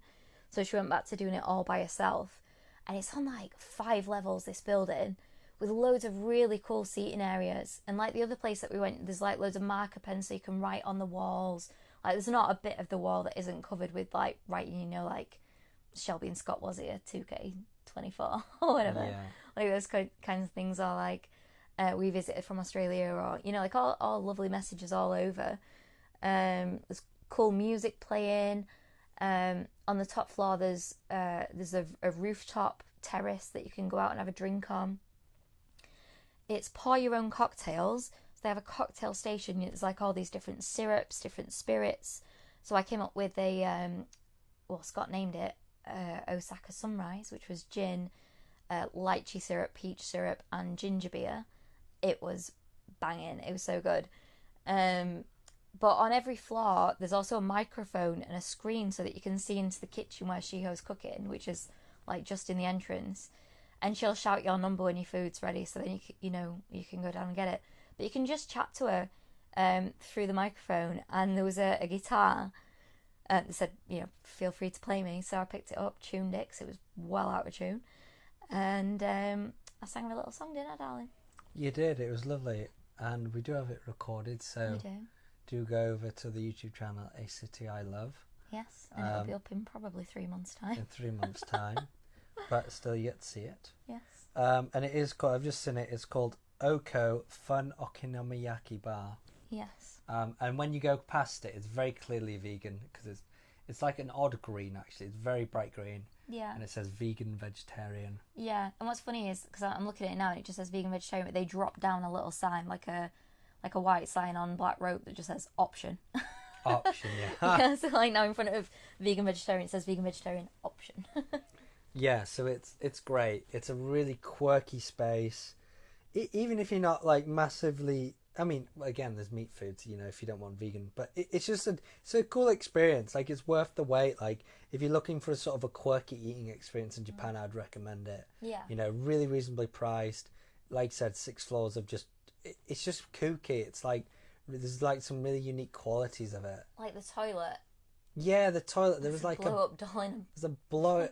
So she went back to doing it all by herself. And it's on like 5 levels, this building, with loads of really cool seating areas. And like the other place that we went, there's like loads of marker pens so you can write on the walls. Like there's not a bit of the wall that isn't covered with like writing, like Shelby and Scott was here, 2K24 or whatever. Yeah. Like those kinds of things are like, we visited from Australia, or, like all lovely messages all over. There's cool music playing. On the top floor there's a rooftop terrace that you can go out and have a drink on. It's pour your own cocktails. So they have a cocktail station. It's like all these different syrups, different spirits. So I came up with Scott named it Osaka Sunrise, which was gin, lychee syrup, peach syrup, and ginger beer. It was banging. It was so good. But on every floor, there's also a microphone and a screen so that you can see into the kitchen where Shio's cooking, which is like just in the entrance. And she'll shout your number when your food's ready, so then you can go down and get it. But you can just chat to her through the microphone. And there was a guitar that said, feel free to play me. So I picked it up, tuned it, 'cause it was well out of tune. And I sang a little song, didn't I, darling? You did. It was lovely, and we do have it recorded. So We do go over to the YouTube channel A City I Love. Yes, and it'll be up in probably 3 months' time. In 3 months' time, but still yet to see it. Yes. And it is called. I've just seen it. It's called Oko Fun Okinomiyaki Bar. Yes. And when you go past it, it's very clearly vegan because it's like an odd green actually. It's very bright green. Yeah. And it says vegan, vegetarian. Yeah. And what's funny is because I'm looking at it now and it just says vegan, vegetarian, but they drop down a little sign like a white sign on black rope that just says option. Option, yeah. Yeah. So like now in front of vegan, vegetarian, it says vegan, vegetarian option. Yeah. So it's great. It's a really quirky space. Even if you're not like massively. I mean, again, there's meat foods, you know, if you don't want vegan, but it's just it's a cool experience. Like, it's worth the wait. Like, if you're looking for a sort of a quirky eating experience in Japan, I'd recommend it. Yeah. You know, really reasonably priced. Like I said, 6 floors of just, it's just kooky. It's like, there's like some really unique qualities of it. Like the toilet. Yeah, the toilet. There was like blow up doll in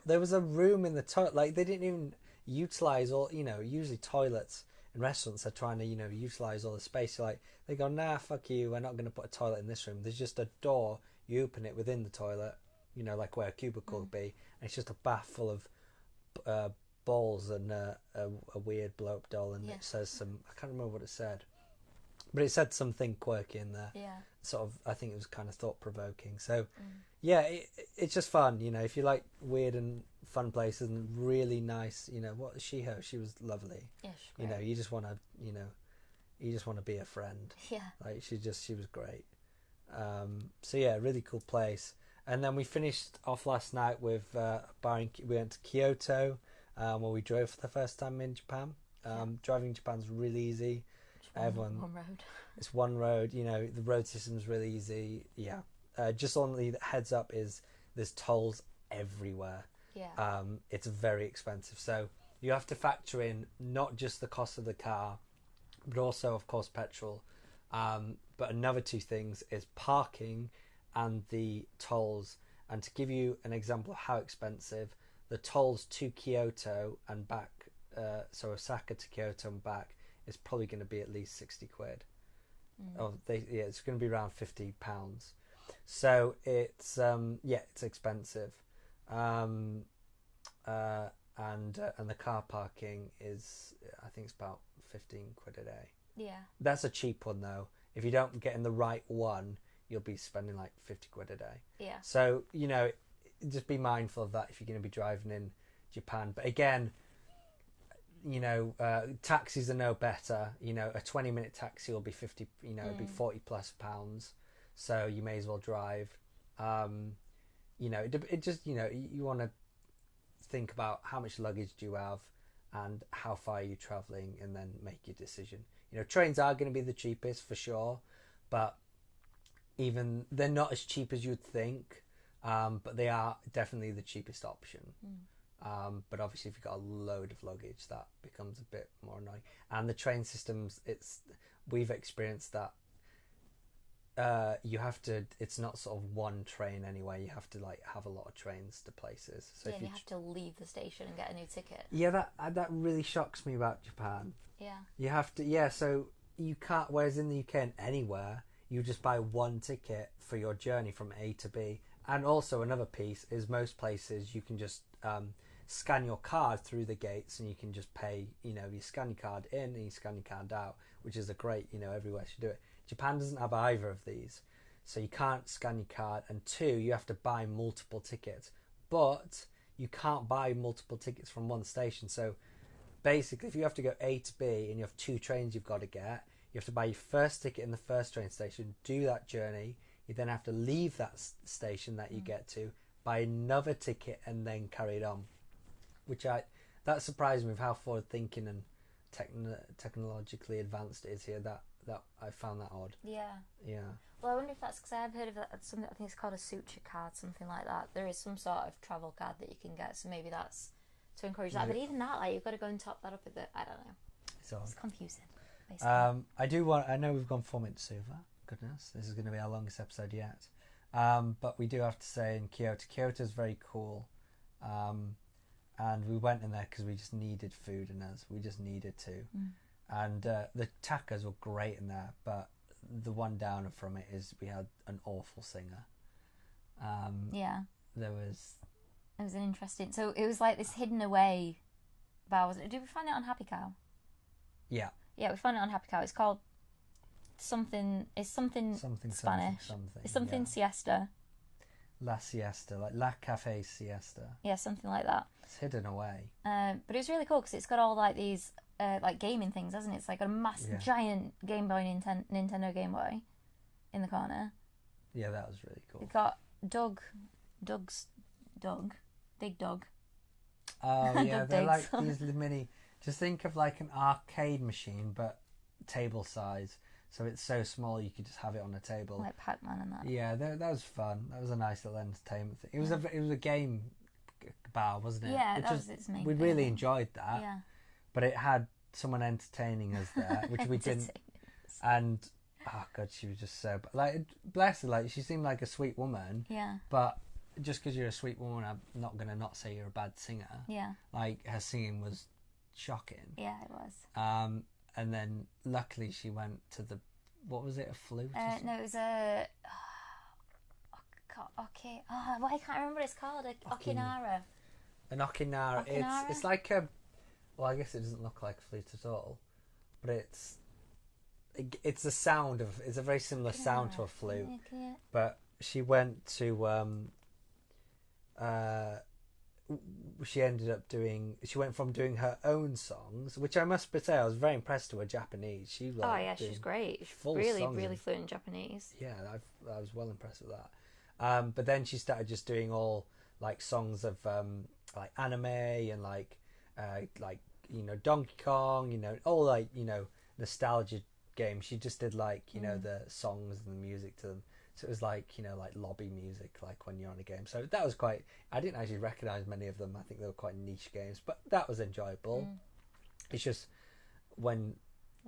there was a room in the toilet. Like, they didn't even utilize all, you know, usually toilets. Restaurants are trying to, you know, utilize all the space. Like, they go, nah, fuck you, we're not going to put a toilet in this room. There's just a door, you open it within the toilet, you know, like where a cubicle would be, and it's just a bath full of balls and a weird blow up doll, and it says some, I can't remember what it said, but it said something quirky in there. Yeah. Sort of, I think it was kind of thought-provoking. So yeah, it's just fun, you know, if you like weird and fun places and really nice, you know, what was Shio? She was lovely. Yeah, you know, you just want to be a friend. Yeah. Like, she was great. So yeah, really cool place. And then we finished off last night with we went to Kyoto, where we drove for the first time in Japan. Driving in Japan's really easy. One road. It's one road, you know, the road system's really easy. Yeah. Just on the heads up is there's tolls everywhere. Yeah. It's very expensive. So you have to factor in not just the cost of the car, but also, of course, petrol. But another 2 things is parking and the tolls. And to give you an example of how expensive, the tolls to Kyoto and back, so Osaka to Kyoto and back, is probably going to be at least 60 quid. It's going to be around £50. So it's it's expensive. And the car parking is, I think it's about 15 quid a day. Yeah. That's a cheap one though. If you don't get in the right one, you'll be spending like 50 quid a day. Yeah. So, you know, just be mindful of that if you're going to be driving in Japan. But again, you know, taxis are no better. You know, a 20-minute taxi will be 50, you know, it'll be 40 plus pounds. So you may as well drive. You know, it just, you know, you want to think about how much luggage do you have and how far you're traveling, and then make your decision. You know, trains are going to be the cheapest for sure, but even they're not as cheap as you'd think, but they are definitely the cheapest option. But obviously if you've got a load of luggage, that becomes a bit more annoying. And the train systems, we've experienced that it's not sort of one train anyway. You have to like have a lot of trains to places. So you have to leave the station and get a new ticket. Yeah, that really shocks me about Japan. Yeah. You have to, so you can't, whereas in the UK and anywhere, you just buy one ticket for your journey from A to B. And also another piece is most places you can just scan your card through the gates, and you can just pay, you know, you scan your card in and you scan your card out, which is a great, you know, everywhere should do it. Japan doesn't have either of these, so you can't scan your card, and 2, you have to buy multiple tickets, but you can't buy multiple tickets from one station. So basically, if you have to go A to B and you have 2 trains you've got to get, you have to buy your first ticket in the first train station, do that journey, you then have to leave that station that you get to, buy another ticket, and then carry it on. That surprised me with how forward thinking and technologically advanced it is here. That I found that odd. Yeah. Yeah. Well, I wonder if that's because I've heard of something. I think it's called a suture card, something like that. There is some sort of travel card that you can get, so maybe that's to encourage that. But even that, like, you've got to go and top that up a bit. I don't know. It's confusing. Basically. I know we've gone 4 minutes over. Goodness, this is going to be our longest episode yet. But we do have to say, in Kyoto is very cool. and we went in there because we just needed food in us. We just needed to. And the tacos were great in there, but the one downer from it is we had an awful singer. There was... It was an interesting... So it was like this hidden away bar, wasn't it? Did we find it on Happy Cow? Yeah. Yeah, we found it on Happy Cow. It's called something... It's something Spanish. It's something siesta. La Siesta, like La Cafe Siesta. Yeah, something like that. It's hidden away. But it was really cool because it's got all like these like gaming things, hasn't it? It's like a massive, giant Game Boy Nintendo Game Boy in the corner. Yeah, that was really cool. We've got Big Dog. Oh yeah, they're like these mini. Just think of like an arcade machine, but table size. So it's so small you could just have it on a table. Like Pac-Man and that. Yeah, that was fun. That was a nice little entertainment thing. It was a game bar, wasn't it? Yeah, that was its main we thing. really enjoyed that. Yeah. But it had someone entertaining us there, which we didn't. And oh god, she was just so like, bless her. Like, she seemed like a sweet woman. Yeah. But just because you're a sweet woman, I'm not gonna not say you're a bad singer. Yeah. Like, her singing was shocking. Yeah, it was. And then luckily she went to the, what was it, a flute? No, it was a... Okay. Oh, well, I can't remember what it's called. Okinara. An okinara. It's like a... Well, I guess it doesn't look like a flute at all. But it's a sound of... It's a very similar sound to a flute. Yeah. But she went to... she ended up doing... She went from doing her own songs, which I must say I was very impressed with her Japanese. She like, oh yeah, she's great. Really fluent in Japanese. Yeah, I was well impressed with that. But then she started just doing all like songs of like anime and like Donkey Kong, all like nostalgia games. She just did like the songs and the music to them. So it was like, like lobby music, like when you're on a game. So that was quite... I didn't actually recognise many of them. I think they were quite niche games. But that was enjoyable. It's just when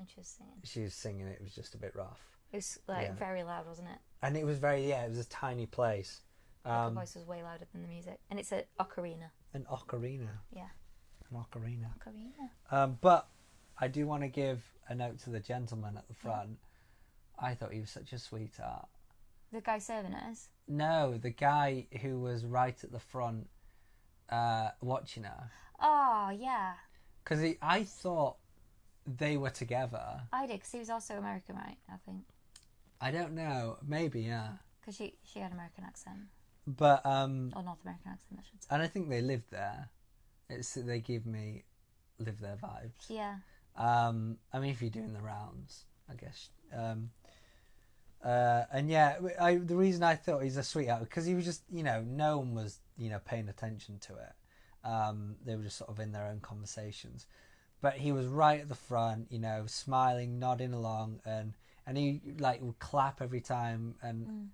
she was singing, it was just a bit rough. It was like very loud, wasn't it? And it was it was a tiny place. Her voice was way louder than the music. And it's an ocarina. An ocarina. Yeah. An ocarina. Ocarina. But I do want to give a note to the gentleman at the front. I thought he was such a sweetheart. The guy serving us? No, the guy who was right at the front watching her. Oh, yeah. Because I thought they were together. I did, because he was also American, right, I think. I don't know. Maybe, yeah. Because she had an American accent. But... or North American accent, I should say. And I think they lived there. They give me live there vibes. Yeah. I mean, if you're doing the rounds, I guess... and yeah, the reason I thought he's a sweetheart because he was just, no one was, paying attention to it. They were just sort of in their own conversations, but he was right at the front, smiling, nodding along, and he like would clap every time. And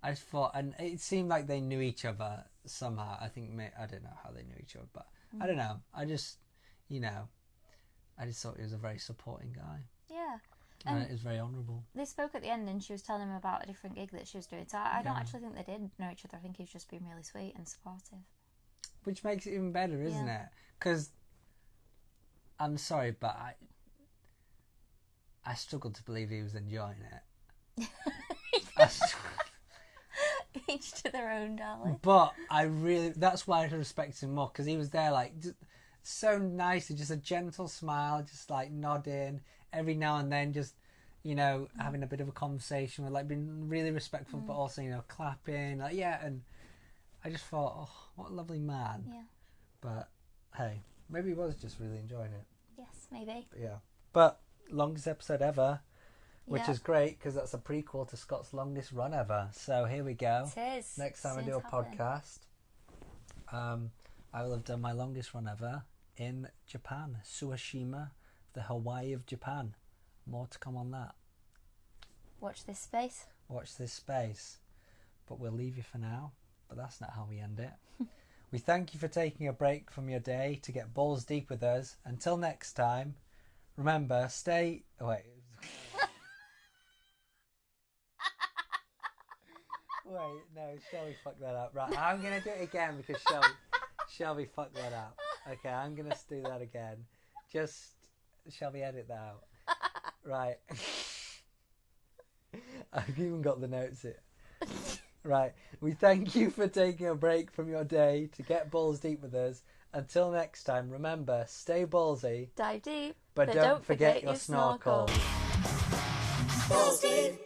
I just thought, and it seemed like they knew each other somehow. I think I don't know how they knew each other, but I don't know. I just, I just thought he was a very supporting guy. Yeah. And it was very honourable. They spoke at the end and she was telling him about a different gig that she was doing. So I don't actually think they did know each other. I think he was just being really sweet and supportive. Which makes it even better, isn't it? Because, I'm sorry, but I struggled to believe he was enjoying it. Each to their own, darling. But that's why I respect him more, because he was there like, just so nice, just a gentle smile, just like nodding. Every now and then just, having a bit of a conversation with, like, being really respectful, but also, clapping. Like, yeah, and I just thought, oh, what a lovely man. Yeah. But, hey, maybe he was just really enjoying it. Yes, maybe. But, yeah. But, longest episode ever, which is great, because that's a prequel to Scott's longest run ever. So, here we go. It is. Next time I do a podcast, I will have done my longest run ever in Japan, Suwashima. The Hawaii of Japan. More to come on that. Watch this space. But we'll leave you for now. But that's not how we end it. We thank you for taking a break from your day to get balls deep with us. Until next time, remember, stay... Wait. Wait, no, Shelby fucked that up. Right, I'm going to do it again because Shelby fucked that up. Okay, I'm going to do that again. Shall we edit that out? Right. I've even got the notes here. Right. We thank you for taking a break from your day to get balls deep with us. Until next time, remember, stay ballsy. Dive deep. But don't forget your snorkel. Balls deep.